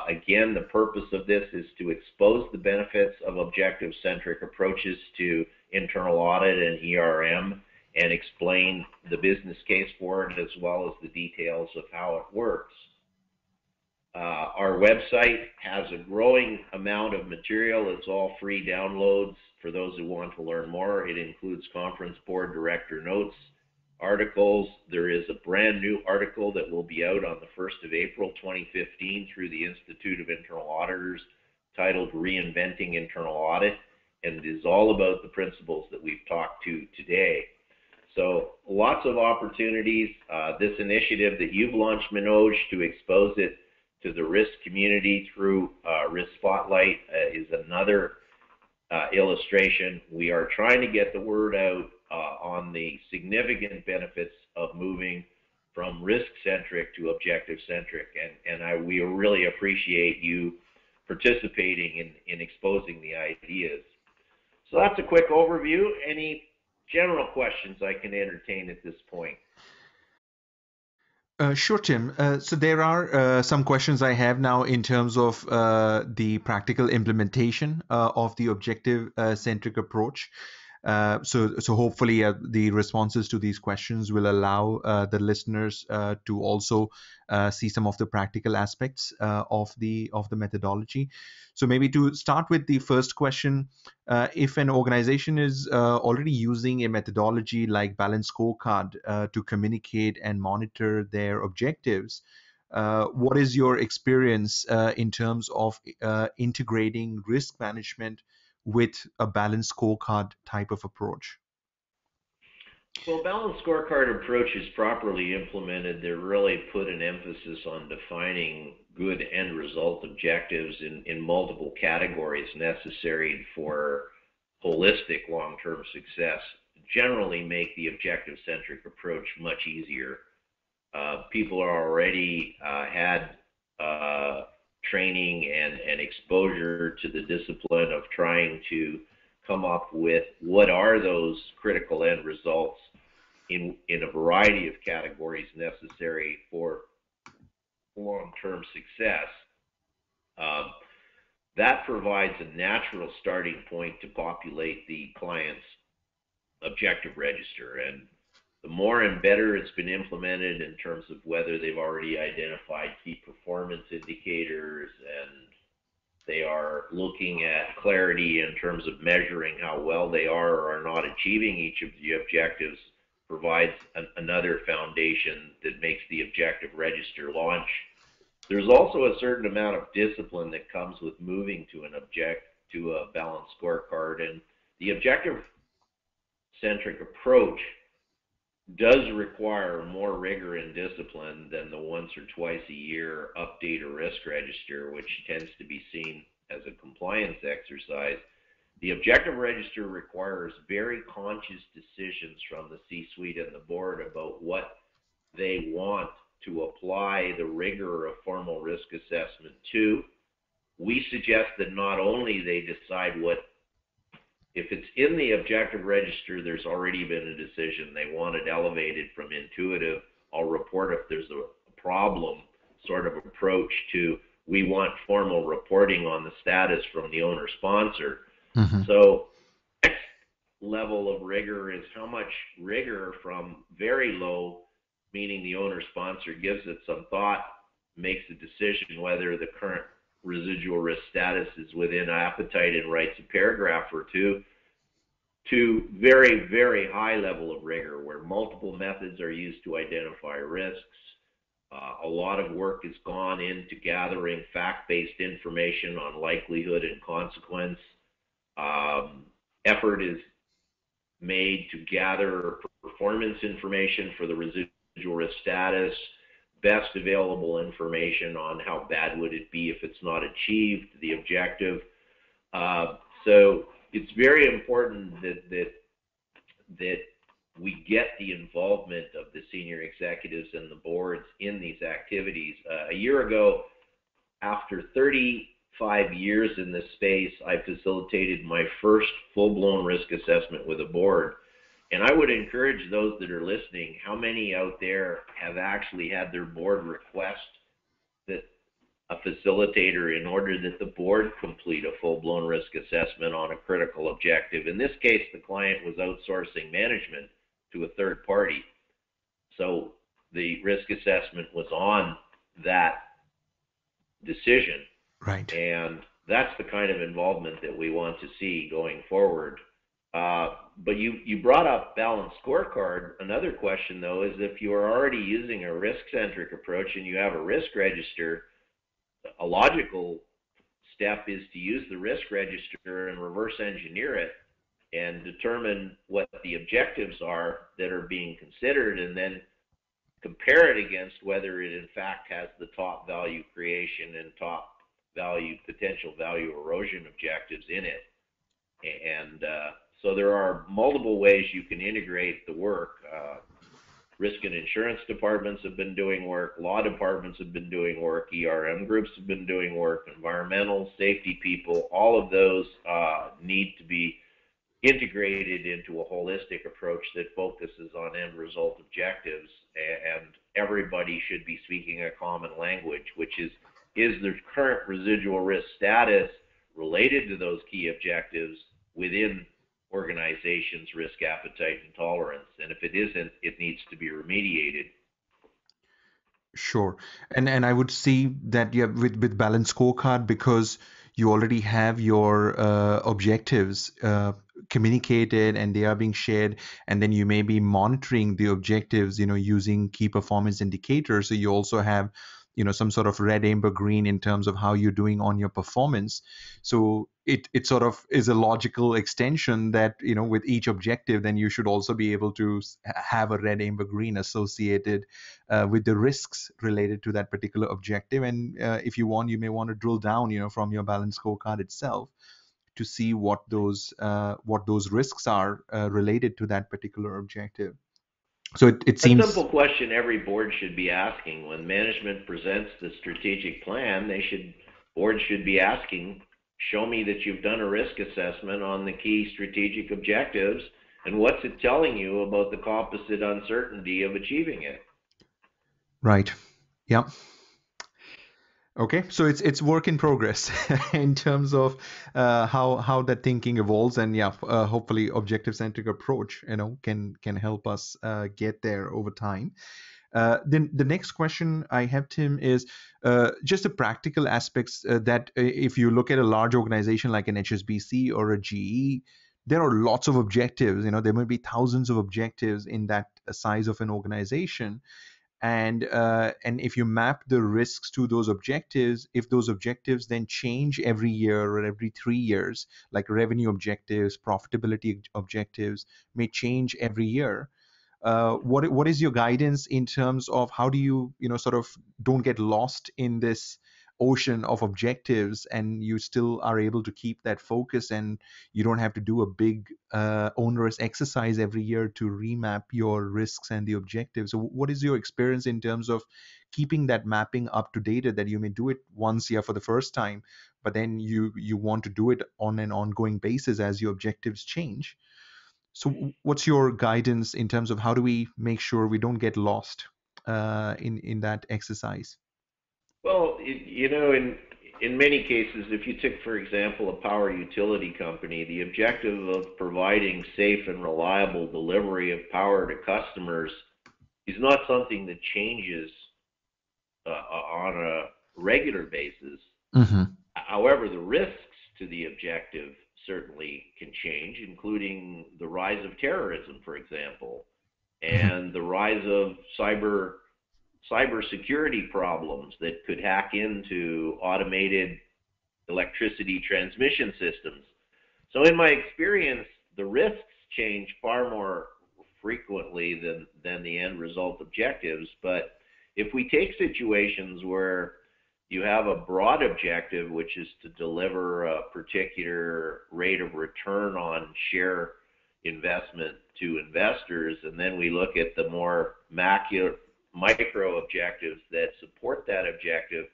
Speaker 2: Again, the purpose of this is to expose the benefits of objective-centric approaches to internal audit and ERM and explain the business case for it as well as the details of how it works. Our website has a growing amount of material. It's all free downloads for those who want to learn more. It includes conference board director notes, articles. There is a brand new article that will be out on the 1st of April 2015 through the Institute of Internal Auditors titled Reinventing Internal Audit, and it is all about the principles that we've talked to today. So lots of opportunities. This initiative that you've launched, Manoj, to expose it to the risk community through RiskSpotlight is another illustration. We are trying to get the word out on the significant benefits of moving from risk-centric to objective-centric, and we really appreciate you participating in exposing the ideas. So that's a quick overview. Any general questions I can entertain at this point?
Speaker 1: Sure, Tim. So there are some questions I have now in terms of the practical implementation of the objective-centric approach. So hopefully the responses to these questions will allow the listeners to also see some of the practical aspects of the methodology. So maybe to start with the first question, if an organization is already using a methodology like Balanced Scorecard to communicate and monitor their objectives, what is your experience in terms of integrating risk management with a balanced scorecard type of approach?
Speaker 2: Well, balanced scorecard approaches properly implemented, they really put an emphasis on defining good end result objectives in multiple categories necessary for holistic long-term success. Generally make the objective-centric approach much easier. People are already had training and exposure to the discipline of trying to come up with what are those critical end results in a variety of categories necessary for long-term success. That provides a natural starting point to populate the client's objective register, and the more and better it's been implemented in terms of whether they've already identified key performance indicators and they are looking at clarity in terms of measuring how well they are or are not achieving each of the objectives, provides another foundation that makes the objective register launch. There's also a certain amount of discipline that comes with moving to a balanced scorecard, and the objective-centric approach does require more rigor and discipline than the once or twice a year update or risk register, which tends to be seen as a compliance exercise. The objective register requires very conscious decisions from the C-suite and the board about what they want to apply the rigor of formal risk assessment to. We suggest that not only they decide what, if it's in the objective register, there's already been a decision. They want it elevated from intuitive, I'll report if there's a problem sort of approach to, we want formal reporting on the status from the owner sponsor. So next level of rigor is how much rigor from very low, meaning the owner sponsor gives it some thought, makes a decision whether the current residual risk status is within appetite and writes a paragraph or two, to very, very high level of rigor where multiple methods are used to identify risks. A lot of work has gone into gathering fact-based information on likelihood and consequence. Effort is made to gather performance information for the residual risk status, best available information on how bad would it be if it's not achieved, the objective. So it's very important that we get the involvement of the senior executives and the boards in these activities. A year ago, after 35 years in this space, I facilitated my first full-blown risk assessment with a board. And I would encourage those that are listening, how many out there have actually had their board request that a facilitator in order that the board complete a full-blown risk assessment on a critical objective? In this case, the client was outsourcing management to a third party. So the risk assessment was on that decision.
Speaker 1: Right.
Speaker 2: And that's the kind of involvement that we want to see going forward. But you brought up balanced scorecard. Another question, though, is if you are already using a risk-centric approach and you have a risk register, a logical step is to use the risk register and reverse engineer it and determine what the objectives are that are being considered, and then compare it against whether it in fact has the top value creation and top value, potential value erosion objectives in it. And so there are multiple ways you can integrate the work. Risk and insurance departments have been doing work, law departments have been doing work, ERM groups have been doing work, environmental, safety people, all of those need to be integrated into a holistic approach that focuses on end result objectives, and everybody should be speaking a common language, which is the current residual risk status related to those key objectives within organizations' risk appetite and tolerance? And if it isn't, it needs to be remediated.
Speaker 1: Sure. And I would see that with balanced scorecard, because you already have your objectives communicated and they are being shared, and then you may be monitoring the objectives, using key performance indicators. So you also have some sort of red, amber, green in terms of how you're doing on your performance. So it sort of is a logical extension that, with each objective, then you should also be able to have a red, amber, green associated with the risks related to that particular objective. And if you want, you may want to drill down, from your balanced scorecard itself to see what those risks are related to that particular objective. So it seems
Speaker 2: a simple question every board should be asking when management presents the strategic plan. Boards should be asking, show me that you've done a risk assessment on the key strategic objectives, and what's it telling you about the composite uncertainty of achieving it?
Speaker 1: Right. Yeah. Okay, so it's work in progress in terms of how that thinking evolves, and hopefully objective-centric approach can help us get there over time. Then the next question I have, Tim, is just the practical aspects that if you look at a large organization like an HSBC or a GE, there are lots of objectives. There may be thousands of objectives in that size of an organization. And if you map the risks to those objectives, if those objectives then change every year or every 3 years, like revenue objectives, profitability objectives may change every year. What is your guidance in terms of how do you sort of don't get lost in this ocean of objectives, and you still are able to keep that focus, and you don't have to do a big onerous exercise every year to remap your risks and the objectives. So what is your experience in terms of keeping that mapping up to date, that you may do it once a year for the first time, but then you want to do it on an ongoing basis as your objectives change? So what's your guidance in terms of how do we make sure we don't get lost in that exercise?
Speaker 2: Well, in many cases, if you took, for example, a power utility company, the objective of providing safe and reliable delivery of power to customers is not something that changes on a regular basis.
Speaker 1: Mm-hmm.
Speaker 2: However, the risks to the objective certainly can change, including the rise of terrorism, for example, and the rise of cybersecurity problems that could hack into automated electricity transmission systems. So in my experience, the risks change far more frequently than the end result objectives. But if we take situations where you have a broad objective, which is to deliver a particular rate of return on share investment to investors, and then we look at the more micro objectives that support that objective,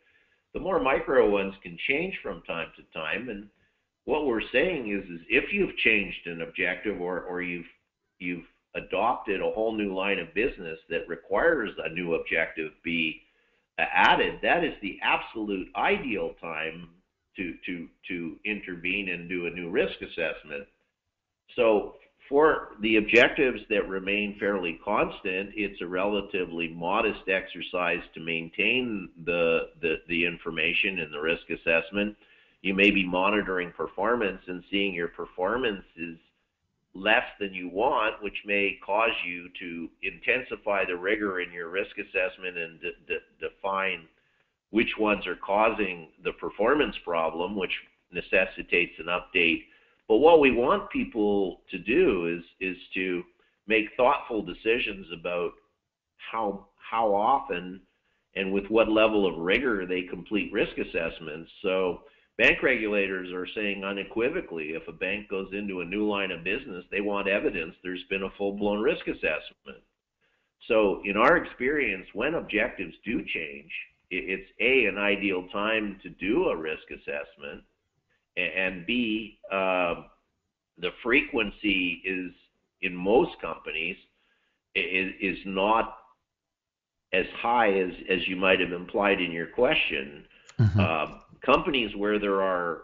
Speaker 2: the more micro ones can change from time to time. And what we're saying is if you've changed an objective, or you've adopted a whole new line of business that requires a new objective be added, that is the absolute ideal time to intervene and do a new risk assessment. So for the objectives that remain fairly constant, it's a relatively modest exercise to maintain the information in the risk assessment. You may be monitoring performance and seeing your performance is less than you want, which may cause you to intensify the rigor in your risk assessment and define which ones are causing the performance problem, which necessitates an update. But what we want people to do is to make thoughtful decisions about how often and with what level of rigor they complete risk assessments. So bank regulators are saying unequivocally, if a bank goes into a new line of business, they want evidence there's been a full-blown risk assessment. So in our experience, when objectives do change, it's A, an ideal time to do a risk assessment, and B, the frequency is, in most companies, is not as high as you might have implied in your question. Mm-hmm. Companies where there are,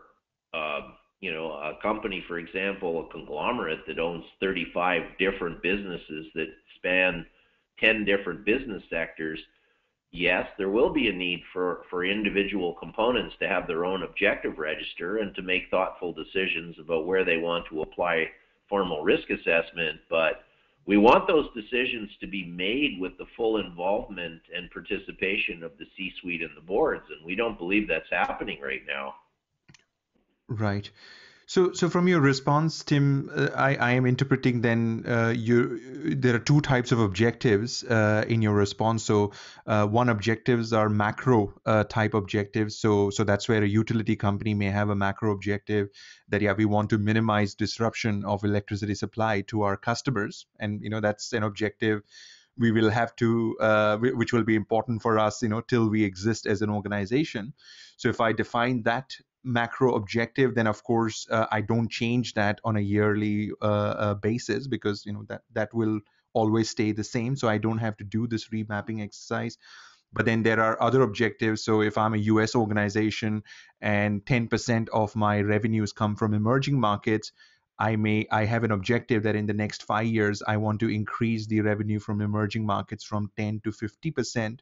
Speaker 2: a company, for example, a conglomerate that owns 35 different businesses that span 10 different business sectors, yes, there will be a need for individual components to have their own objective register and to make thoughtful decisions about where they want to apply formal risk assessment. But we want those decisions to be made with the full involvement and participation of the C-suite and the boards, and we don't believe that's happening right now.
Speaker 1: Right. So from your response, Tim, I am interpreting then there are two types of objectives in your response. So one, objectives are macro type objectives. So that's where a utility company may have a macro objective that, we want to minimize disruption of electricity supply to our customers. And, that's an objective we will have to, which will be important for us, till we exist as an organization. So if I define that macro objective, then of course I don't change that on a yearly basis, because that will always stay the same. So I don't have to do this remapping exercise. But then there are other objectives. So if I'm a US organization and 10% of my revenues come from emerging markets, I have an objective that in the next 5 years I want to increase the revenue from emerging markets from 10 to 50%.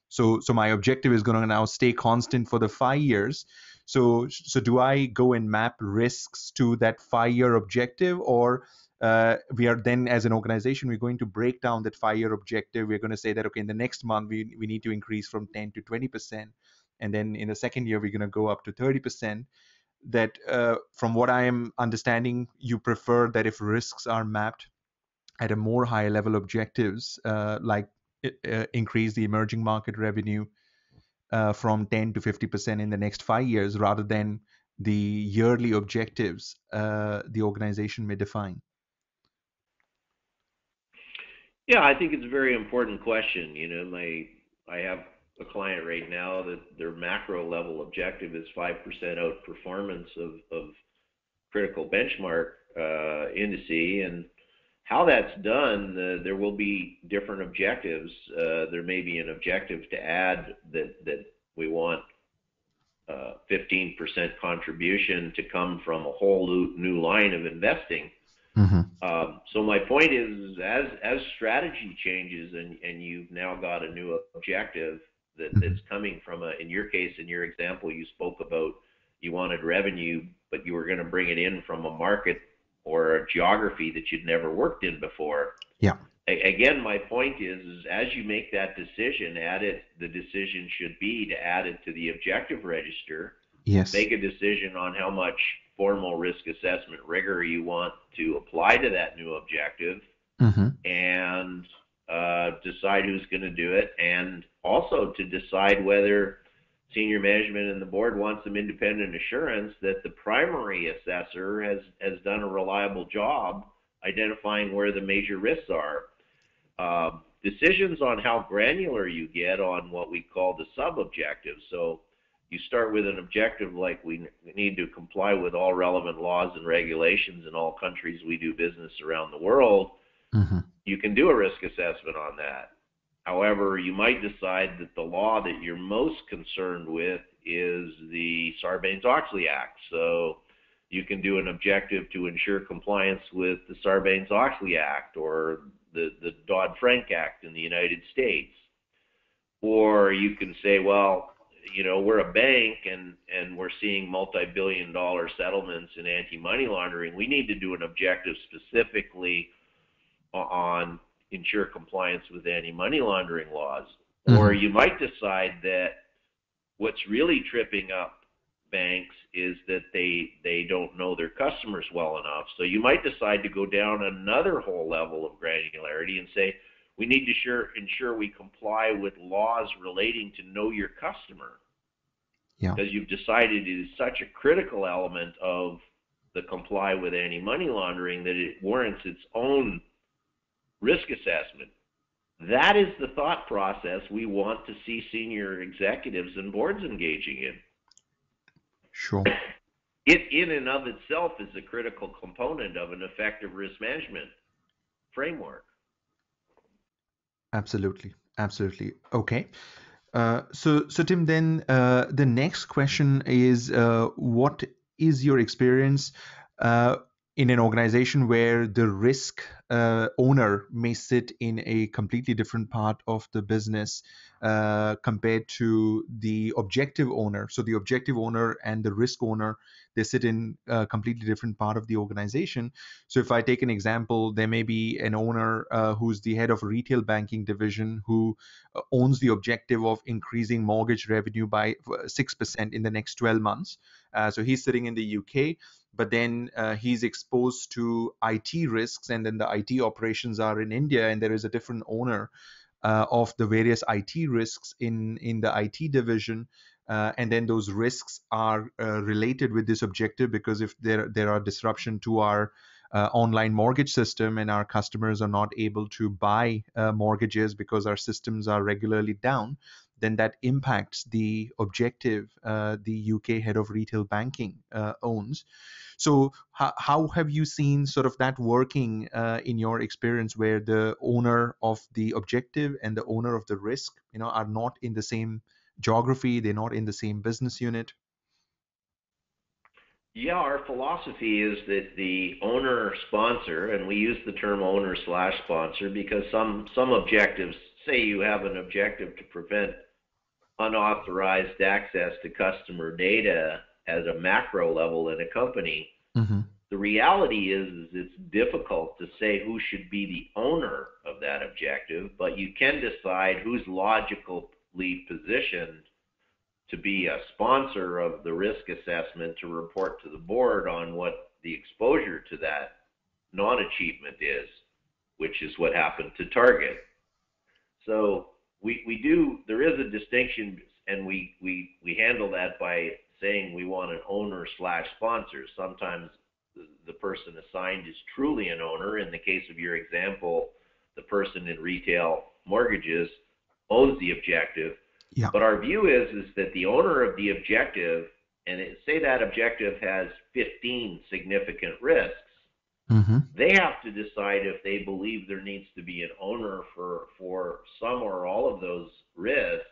Speaker 1: So my objective is going to now stay constant for the 5 years. So do I go and map risks to that 5-year objective, or we are then, as an organization, we're going to break down that 5-year objective? We're going to say that, okay, in the next month we need to increase from 10 to 20%, and then in the second year we're going to go up to 30%. That from what I am understanding, you prefer that if risks are mapped at a more higher level objectives, like increase the emerging market revenue, from 10 to 50% in the next 5 years, rather than the yearly objectives the organization may define?
Speaker 2: Yeah, I think it's a very important question. I have a client right now that their macro level objective is 5% outperformance of critical benchmark indice, and how that's done, there will be different objectives. There may be an objective to add that we want 15% contribution to come from a whole new line of investing. So my point is, as strategy changes and you've now got a new objective that's coming from in your case, in your example, you spoke about you wanted revenue, but you were going to bring it in from a market or a geography that you'd never worked in before.
Speaker 1: Yeah.
Speaker 2: Again, my point is as you make that decision, the decision should be to add it to the objective register.
Speaker 1: Yes.
Speaker 2: Make a decision on how much formal risk assessment rigor you want to apply to that new objective, and decide who's going to do it, and also to decide whether senior management and the board want some independent assurance that the primary assessor has done a reliable job identifying where the major risks are. Decisions on how granular you get on what we call the sub-objectives. So you start with an objective like we need to comply with all relevant laws and regulations in all countries we do business around the world. You can do a risk assessment on that. However, you might decide that the law that you're most concerned with is the Sarbanes-Oxley Act. So you can do an objective to ensure compliance with the Sarbanes-Oxley Act or the Dodd-Frank Act in the United States. Or you can say, well, we're a bank and we're seeing multi-billion-dollar settlements in anti-money laundering. We need to do an objective specifically on ensure compliance with anti-money laundering laws. Or you might decide that what's really tripping up banks is that they don't know their customers well enough. So you might decide to go down another whole level of granularity and say, we need to ensure we comply with laws relating to know your customer.
Speaker 1: Yeah.
Speaker 2: Because you've decided it is such a critical element of the comply with anti-money laundering that it warrants its own risk assessment. That is the thought process we want to see senior executives and boards engaging in.
Speaker 1: Sure.
Speaker 2: It in and of itself is a critical component of an effective risk management framework.
Speaker 1: Absolutely. Okay. So Tim, then the next question is, what is your experience in an organization where the risk owner may sit in a completely different part of the business compared to the objective owner? So the objective owner and the risk owner, they sit in a completely different part of the organization. So if I take an example, there may be an owner who's the head of retail banking division who owns the objective of increasing mortgage revenue by 6% in the next 12 months. So he's sitting in the UK, but then he's exposed to IT risks, and then the IT operations are in India, and there is a different owner of the various IT risks in the IT division. And then those risks are related with this objective, because if there are disruption to our online mortgage system and our customers are not able to buy mortgages because our systems are regularly down, then that impacts the objective the UK head of retail banking owns. So how have you seen sort of that working in your experience, where the owner of the objective and the owner of the risk, are not in the same geography, they're not in the same business unit?
Speaker 2: Yeah, our philosophy is that the owner sponsor, and we use the term owner/sponsor because some objectives, say you have an objective to prevent unauthorized access to customer data at a macro level in a company. The reality is it's difficult to say who should be the owner of that objective, but you can decide who's logically positioned to be a sponsor of the risk assessment to report to the board on what the exposure to that non-achievement is, which is what happened to Target. So there is a distinction and we handle that by saying we want an owner/sponsor. Sometimes the person assigned is truly an owner. In the case of your example, the person in retail mortgages owns the objective.
Speaker 1: Yeah.
Speaker 2: But our view is that the owner of the objective, and say that objective has 15 significant risks, they have to decide if they believe there needs to be an owner for some or all of those risks,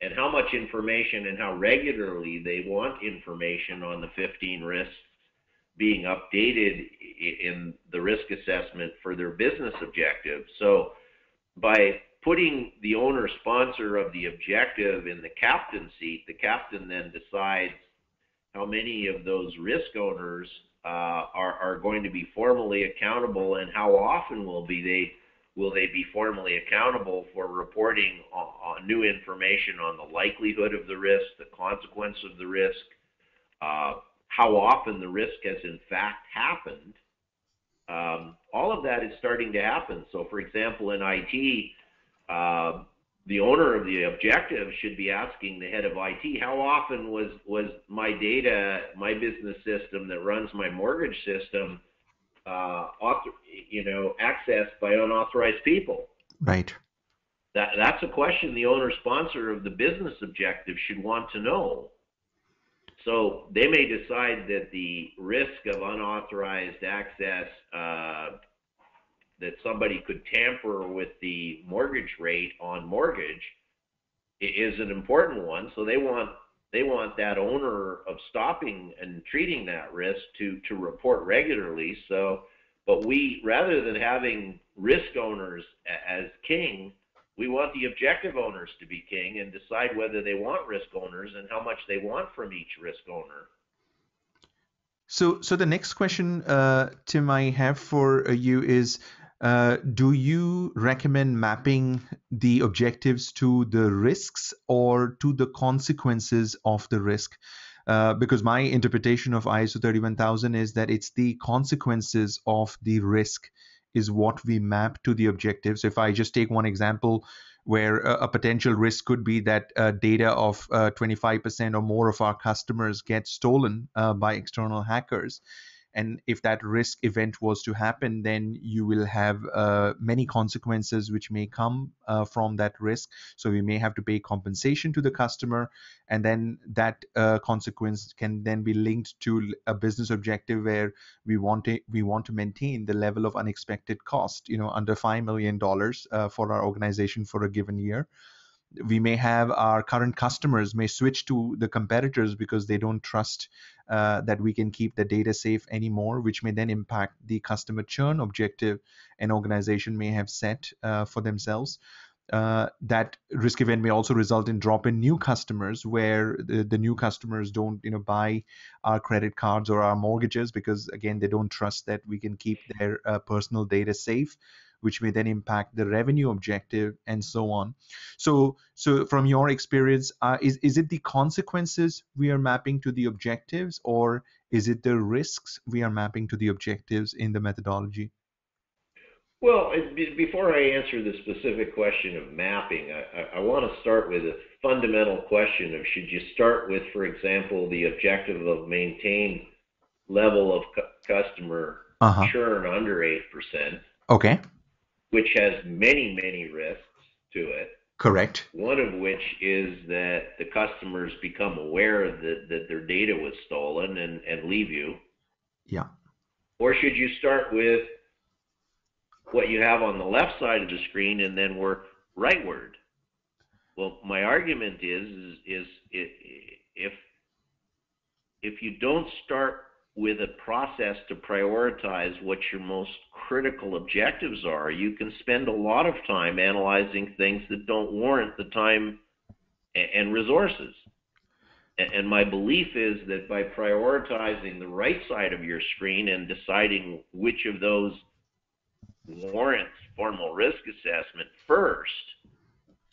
Speaker 2: and how much information and how regularly they want information on the 15 risks being updated in the risk assessment for their business objective. So by putting the owner sponsor of the objective in the captain seat, the captain then decides how many of those risk owners are going to be formally accountable, and how often will they be formally accountable for reporting on new information on the likelihood of the risk, the consequence of the risk, how often the risk has in fact happened. All of that is starting to happen. So for example, in IT, the owner of the objective should be asking the head of IT, how often was my data, my business system that runs my mortgage system, accessed by unauthorized people?
Speaker 1: Right.
Speaker 2: That's a question the owner sponsor of the business objective should want to know. So they may decide that the risk of unauthorized access, that somebody could tamper with the mortgage rate on mortgage, is an important one. So they want that owner of stopping and treating that risk to report regularly. But we, rather than having risk owners as king, we want the objective owners to be king and decide whether they want risk owners and how much they want from each risk owner.
Speaker 1: So the next question, Tim, I have for you is, do you recommend mapping the objectives to the risks or to the consequences of the risk? Because my interpretation of ISO 31000 is that it's the consequences of the risk is what we map to the objective. So if I just take one example where a potential risk could be that data of 25% or more of our customers get stolen by external hackers. And if that risk event was to happen, then you will have many consequences which may come from that risk. So we may have to pay compensation to the customer, and then that consequence can then be linked to a business objective where we want to maintain the level of unexpected cost, under $5 million for our organization for a given year. We may have our current customers may switch to the competitors because they don't trust that we can keep the data safe anymore, which may then impact the customer churn objective an organization may have set for themselves. That risk event may also result in drop in new customers, where the new customers don't buy our credit cards or our mortgages because, again, they don't trust that we can keep their personal data safe, which may then impact the revenue objective and so on. So from your experience, is it the consequences we are mapping to the objectives, or is it the risks we are mapping to the objectives in the methodology?
Speaker 2: Well, before I answer the specific question of mapping, I want to start with a fundamental question of, should you start with, for example, the objective of maintain level of customer churn under 8%.
Speaker 1: Okay.
Speaker 2: Which has many, many risks to it.
Speaker 1: Correct.
Speaker 2: One of which is that the customers become aware that their data was stolen and leave you.
Speaker 1: Yeah.
Speaker 2: Or should you start with what you have on the left side of the screen and then work rightward? Well, my argument is if you don't start with a process to prioritize what your most critical objectives are, you can spend a lot of time analyzing things that don't warrant the time and resources. And my belief is that by prioritizing the right side of your screen and deciding which of those warrants formal risk assessment first,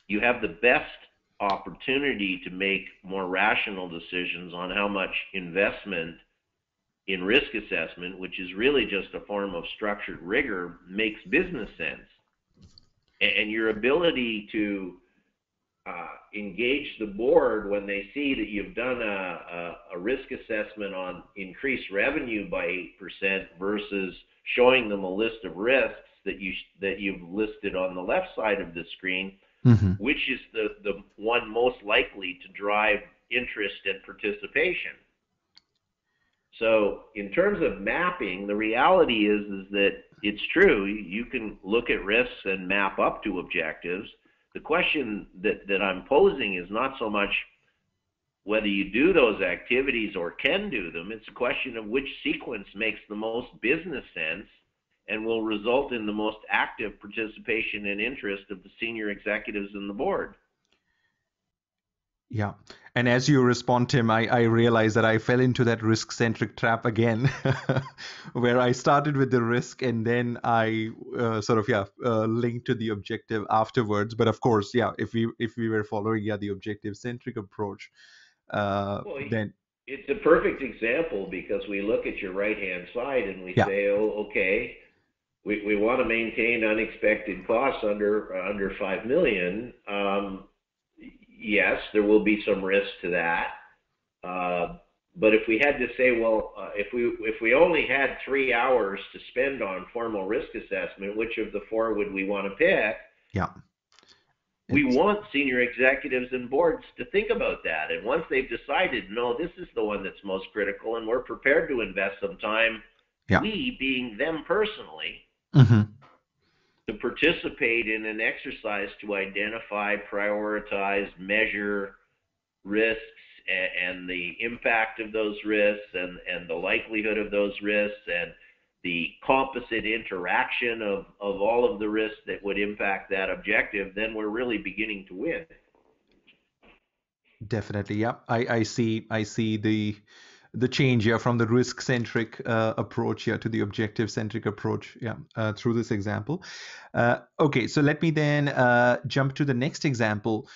Speaker 2: you have the best opportunity to make more rational decisions on how much investment in risk assessment, which is really just a form of structured rigor, makes business sense. And your ability to engage the board when they see that you've done a risk assessment on increased revenue by 8% versus showing them a list of risks that you've listed on the left side of the screen, which is the one most likely to drive interest and participation. So in terms of mapping, the reality is that it's true. You can look at risks and map up to objectives. The question that I'm posing is not so much whether you do those activities or can do them. It's a question of which sequence makes the most business sense and will result in the most active participation and interest of the senior executives and the board.
Speaker 1: Yeah. And as you respond, Tim, I realized that I fell into that risk-centric trap again, where I started with the risk and then I linked to the objective afterwards. But of course, yeah, if we were following the objective-centric approach, then
Speaker 2: it's a perfect example because we look at your right-hand side and we say, oh, okay, we want to maintain unexpected costs under $5 million. Yes, there will be some risk to that. But if we had to say, well, if we only had 3 hours to spend on formal risk assessment, which of the 4 would we want to pick?
Speaker 1: Yeah.
Speaker 2: We want senior executives and boards to think about that. And once they've decided, no, this is the one that's most critical, and we're prepared to invest some time, we being them personally, to participate in an exercise to identify, prioritize, measure risks and the impact of those risks and the likelihood of those risks and the composite interaction of all of the risks that would impact that objective, then we're really beginning to win.
Speaker 1: Definitely, yeah. I see the change from the risk-centric approach to the objective-centric approach through this example. Okay, so let me then jump to the next example.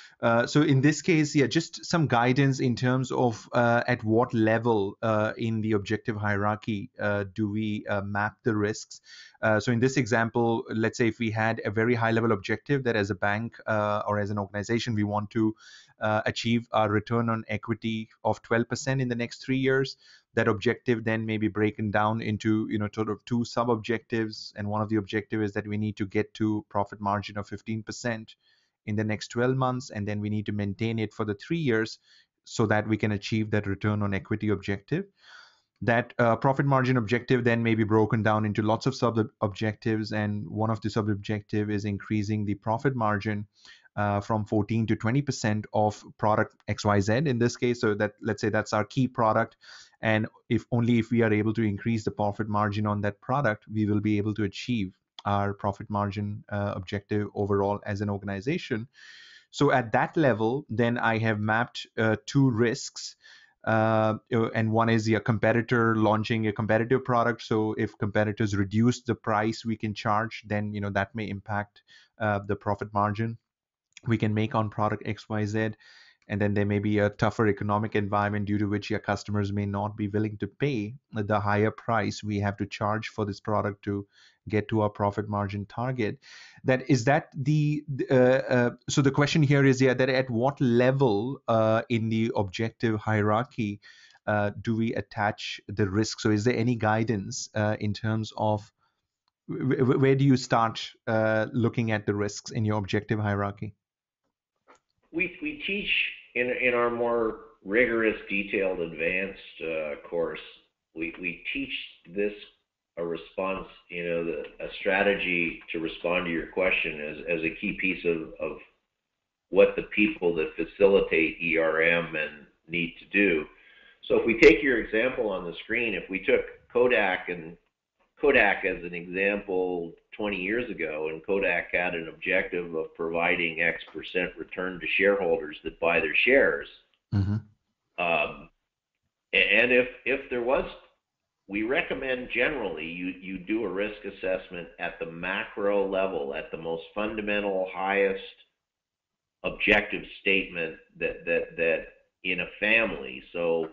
Speaker 1: So in this case, just some guidance in terms of at what level in the objective hierarchy do we map the risks. So in this example, let's say if we had a very high-level objective that as a bank or as an organization we want to achieve our return on equity of 12% in the next 3 years. That objective then may be broken down into sort of 2 sub-objectives, and one of the objectives is that we need to get to profit margin of 15% in the next 12 months, and then we need to maintain it for the 3 years so that we can achieve that return on equity objective. That profit margin objective then may be broken down into lots of sub-objectives, and one of the sub-objective is increasing the profit margin from 14 to 20% of product XYZ in this case. So that, let's say that's our key product, and if we are able to increase the profit margin on that product, we will be able to achieve our profit margin objective overall as an organization. So at that level, then I have mapped 2 risks. And one is a competitor launching a competitive product. So if competitors reduce the price we can charge, then that may impact the profit margin we can make on product XYZ. And then there may be a tougher economic environment due to which your customers may not be willing to pay the higher price we have to charge for this product to get to our profit margin target. So the question here is that at what level in the objective hierarchy do we attach the risk? So is there any guidance in terms of where do you start looking at the risks in your objective hierarchy?
Speaker 2: We teach in our more rigorous, detailed, advanced course. We teach this a response, a strategy to respond to your question as a key piece of what the people that facilitate ERM and need to do. So if we take your example on the screen, if we took Kodak as an example 20 years ago, and Kodak had an objective of providing X% return to shareholders that buy their shares. And if there was, we recommend generally you do a risk assessment at the macro level, at the most fundamental, highest objective statement that in a family. So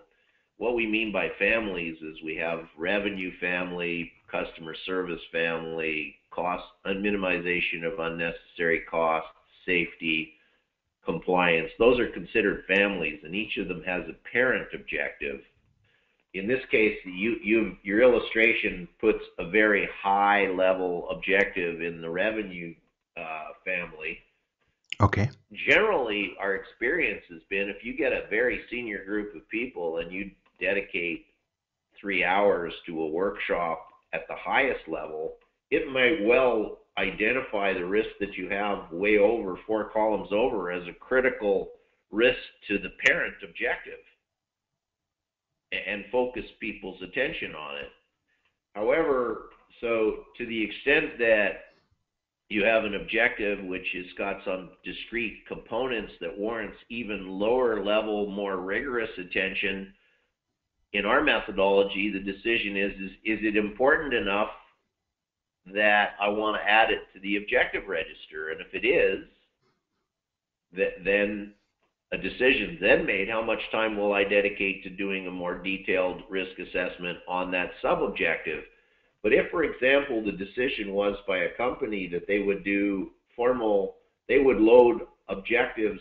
Speaker 2: what we mean by families is we have revenue family, customer service family, cost and minimization of unnecessary costs, safety, compliance. Those are considered families, and each of them has a parent objective. In this case, your illustration puts a very high level objective in the revenue family.
Speaker 1: Okay.
Speaker 2: Generally, our experience has been if you get a very senior group of people and you dedicate 3 hours to a workshop at the highest level, it might well identify the risk that you have way over 4 columns over as a critical risk to the parent objective and focus people's attention on it. However, so to the extent that you have an objective which has got some discrete components that warrants even lower level, more rigorous attention, in our methodology, the decision is it important enough that I want to add it to the objective register? And if it is, then a decision then made, how much time will I dedicate to doing a more detailed risk assessment on that sub-objective? But if, for example, the decision was by a company that they would do they would load objectives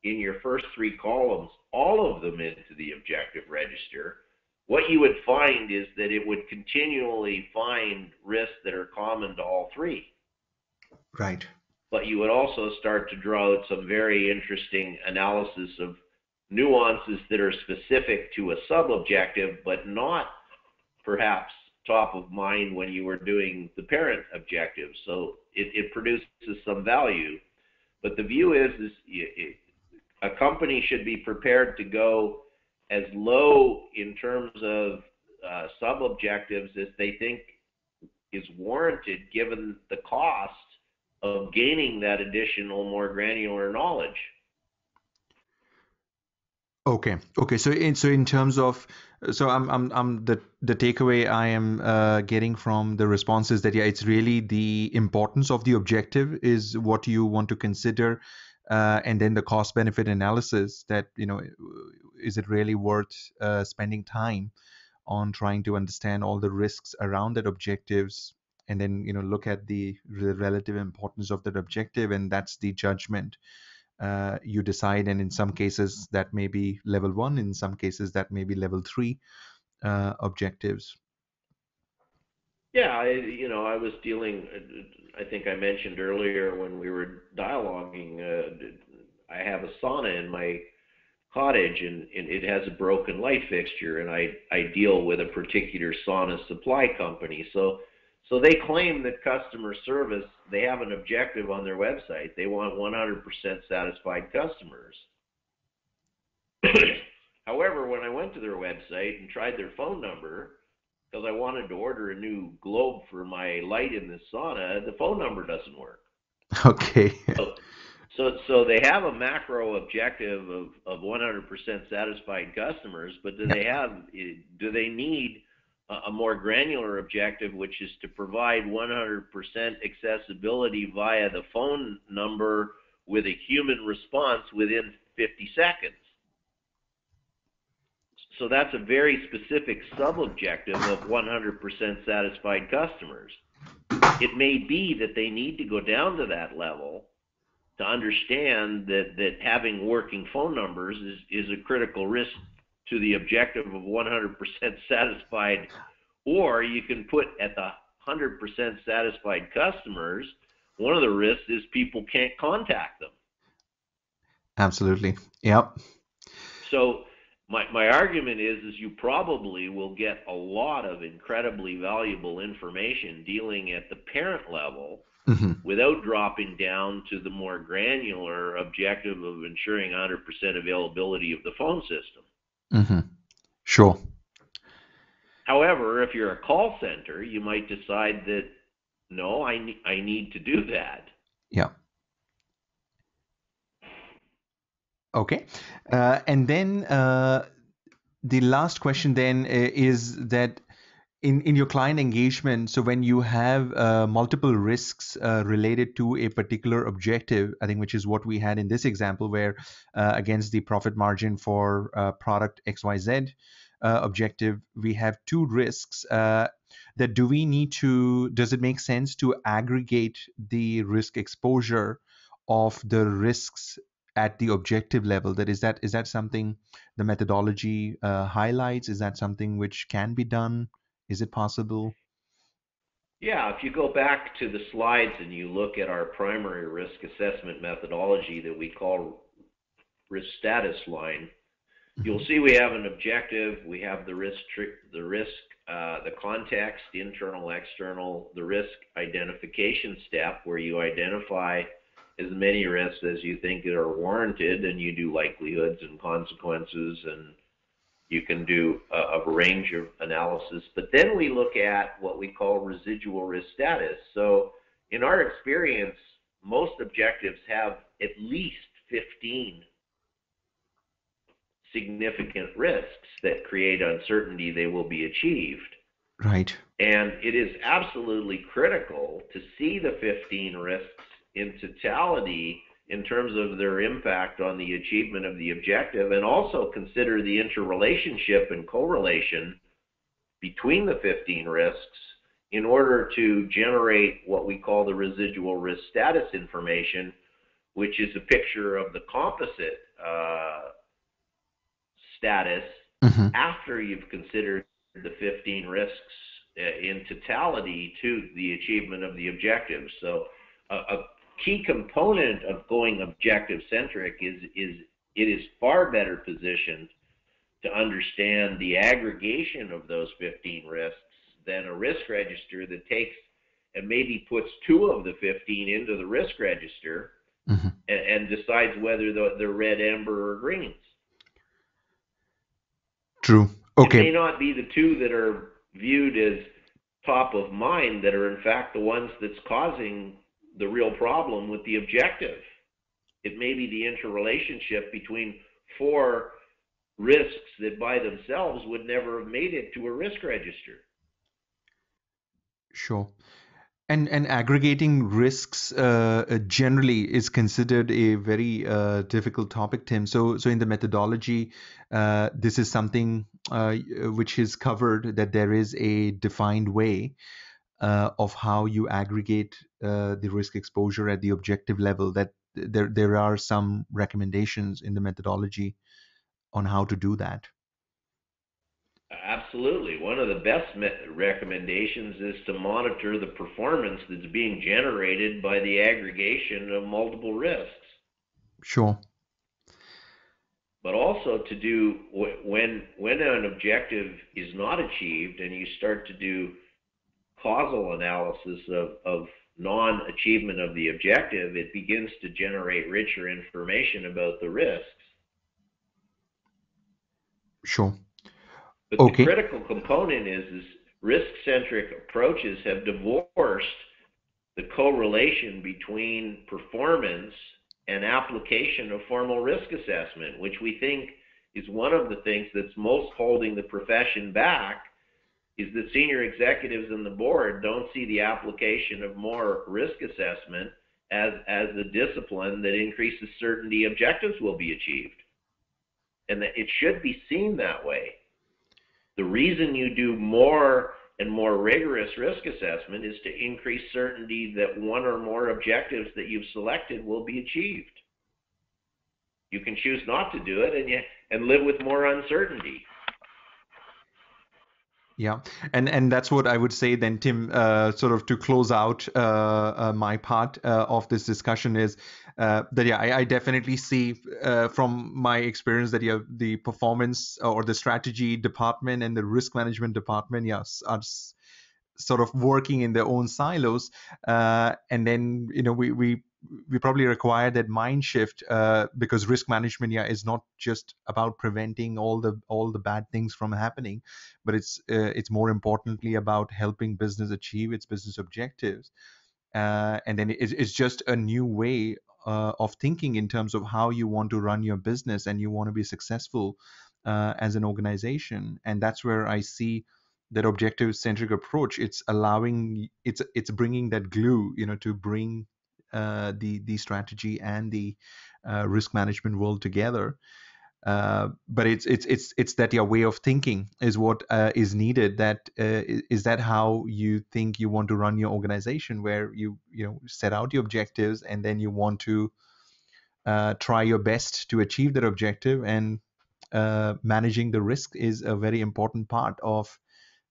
Speaker 2: in your first 3 columns, all of them into the objective register, what you would find is that it would continually find risks that are common to all 3.
Speaker 1: Right.
Speaker 2: But you would also start to draw out some very interesting analysis of nuances that are specific to a sub-objective, but not perhaps top of mind when you were doing the parent objective. So it produces some value. But the view is a company should be prepared to go as low in terms of sub-objectives as they think is warranted given the cost of gaining that additional, more granular knowledge.
Speaker 1: Okay. So in terms of, I'm the takeaway I am getting from the responses that it's really the importance of the objective is what you want to consider, and then the cost benefit analysis that is it really worth spending time on trying to understand all the risks around that objectives, and then look at the relative importance of that objective, and that's the judgment you decide. And in some cases that may be level 1, in some cases that may be level 3 objectives.
Speaker 2: Yeah, I was dealing, I think I mentioned earlier when we were dialoguing, I have a sauna in my cottage and it has a broken light fixture, and I deal with a particular sauna supply company. So they claim that customer service, they have an objective on their website. They want 100% satisfied customers. However, when I went to their website and tried their phone number, because I wanted to order a new globe for my light in the sauna, the phone number doesn't work.
Speaker 1: Okay.
Speaker 2: So they have a macro objective of 100% satisfied customers, but do they need a more granular objective, which is to provide 100% accessibility via the phone number with a human response within 50 seconds? So that's a very specific sub-objective of 100% satisfied customers. It may be that they need to go down to that level to understand that having working phone numbers is a critical risk to the objective of 100% satisfied, or you can put at the 100% satisfied customers, one of the risks is people can't contact them.
Speaker 1: Absolutely. Yep.
Speaker 2: So my argument is you probably will get a lot of incredibly valuable information dealing at the parent level, mm-hmm, without dropping down to the more granular objective of ensuring 100% availability of the phone system.
Speaker 1: Mm-hmm. Sure.
Speaker 2: However, if you're a call center, you might decide that, no, I need to do that.
Speaker 1: Yeah. Okay. And then the last question then is that in your client engagement, so when you have multiple risks related to a particular objective, I think, which is what we had in this example, where against the profit margin for product XYZ objective, we have 2 risks. That does it make sense to aggregate the risk exposure of the risks at the objective level? Is that something the methodology highlights? Is that something which can be done? Is it possible?
Speaker 2: Yeah, if you go back to the slides and you look at our primary risk assessment methodology that we call risk status line, you'll see we have an objective, we have the context, internal, external, the risk identification step where you identify as many risks as you think are warranted, and you do likelihoods and consequences, and you can do a range of analysis. But then we look at what we call residual risk status. So in our experience, most objectives have at least 15 significant risks that create uncertainty they will be achieved.
Speaker 1: Right.
Speaker 2: And it is absolutely critical to see the 15 risks in totality in terms of their impact on the achievement of the objective, and also consider the interrelationship and correlation between the 15 risks in order to generate what we call the residual risk status information, which is a picture of the composite status after you've considered the 15 risks in totality to the achievement of the objective. So a key component of going objective centric is it is far better positioned to understand the aggregation of those 15 risks than a risk register that takes and maybe puts 2 of the 15 into the risk register and decides whether they're red, amber, or greens.
Speaker 1: True. Okay.
Speaker 2: It may not be the 2 that are viewed as top of mind that are in fact the ones that's causing the real problem with the objective. It may be the interrelationship between 4 risks that by themselves would never have made it to a risk register.
Speaker 1: Sure. And aggregating risks generally is considered a very difficult topic, Tim. So in the methodology, this is something which is covered, that there is a defined way of how you aggregate the risk exposure at the objective level, that there are some recommendations in the methodology on how to do that.
Speaker 2: Absolutely. One of the best recommendations is to monitor the performance that's being generated by the aggregation of multiple risks.
Speaker 1: Sure.
Speaker 2: But also to do, when an objective is not achieved and you start to do causal analysis of non-achievement of the objective, it begins to generate richer information about the risks.
Speaker 1: Sure.
Speaker 2: But the critical component is risk-centric approaches have divorced the correlation between performance and application of formal risk assessment, which we think is one of the things that's most holding the profession back, is that senior executives and the board don't see the application of more risk assessment as the discipline that increases certainty objectives will be achieved. And that it should be seen that way. The reason you do more and more rigorous risk assessment is to increase certainty that one or more objectives that you've selected will be achieved. You can choose not to do it and live with more uncertainty.
Speaker 1: Yeah, and that's what I would say then, Tim, sort of to close out my part of this discussion is that, yeah, I definitely see from my experience that the performance or the strategy department and the risk management department, yes, are sort of working in their own silos. And then, we probably require that mind shift because risk management, is not just about preventing all the bad things from happening, but it's more importantly about helping business achieve its business objectives. And then it's just a new way of thinking in terms of how you want to run your business and you want to be successful as an organization. And that's where I see that objective centric approach. It's bringing that glue, to bring the strategy and the risk management world together. But it's that your way of thinking is what is needed. That is that how you think you want to run your organization, where you set out your objectives and then you want to try your best to achieve that objective, and managing the risk is a very important part of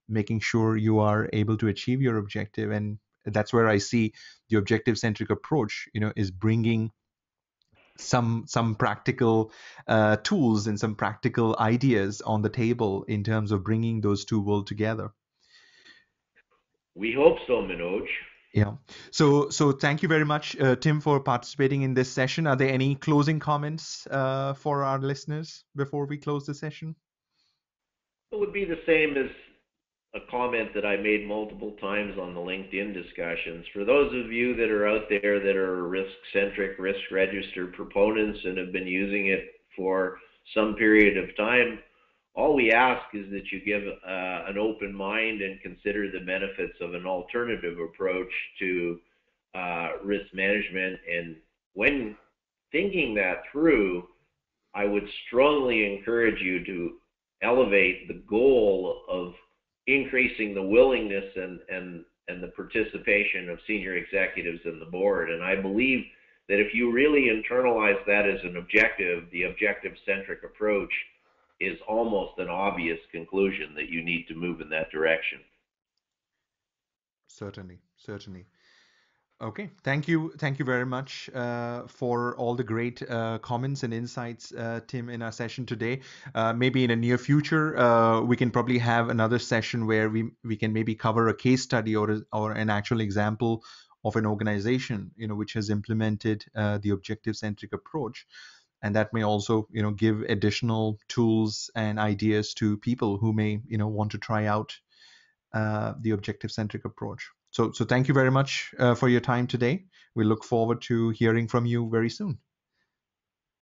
Speaker 1: making sure you are able to achieve your objective. And that's where I see the objective centric approach, is bringing some practical tools and some practical ideas on the table in terms of bringing those two worlds together.
Speaker 2: We hope so, Manoj.
Speaker 1: Yeah. So thank you very much, Tim, for participating in this session. Are there any closing comments for our listeners before we close the session?
Speaker 2: It would be the same as a comment that I made multiple times on the LinkedIn discussions. For those of you that are out there that are risk-centric, risk-registered proponents and have been using it for some period of time, all we ask is that you give an open mind and consider the benefits of an alternative approach to risk management. And when thinking that through, I would strongly encourage you to elevate the goal of increasing the willingness and the participation of senior executives in the board. And I believe that if you really internalize that as an objective, the objective-centric approach is almost an obvious conclusion that you need to move in that direction.
Speaker 1: Certainly. Okay, thank you very much for all the great comments and insights, Tim, in our session today. Maybe in a near future, we can probably have another session where we can maybe cover a case study or an actual example of an organization, which has implemented the objective-centric approach. And that may also, give additional tools and ideas to people who may, want to try out the objective-centric approach. So thank you very much for your time today. We look forward to hearing from you very soon.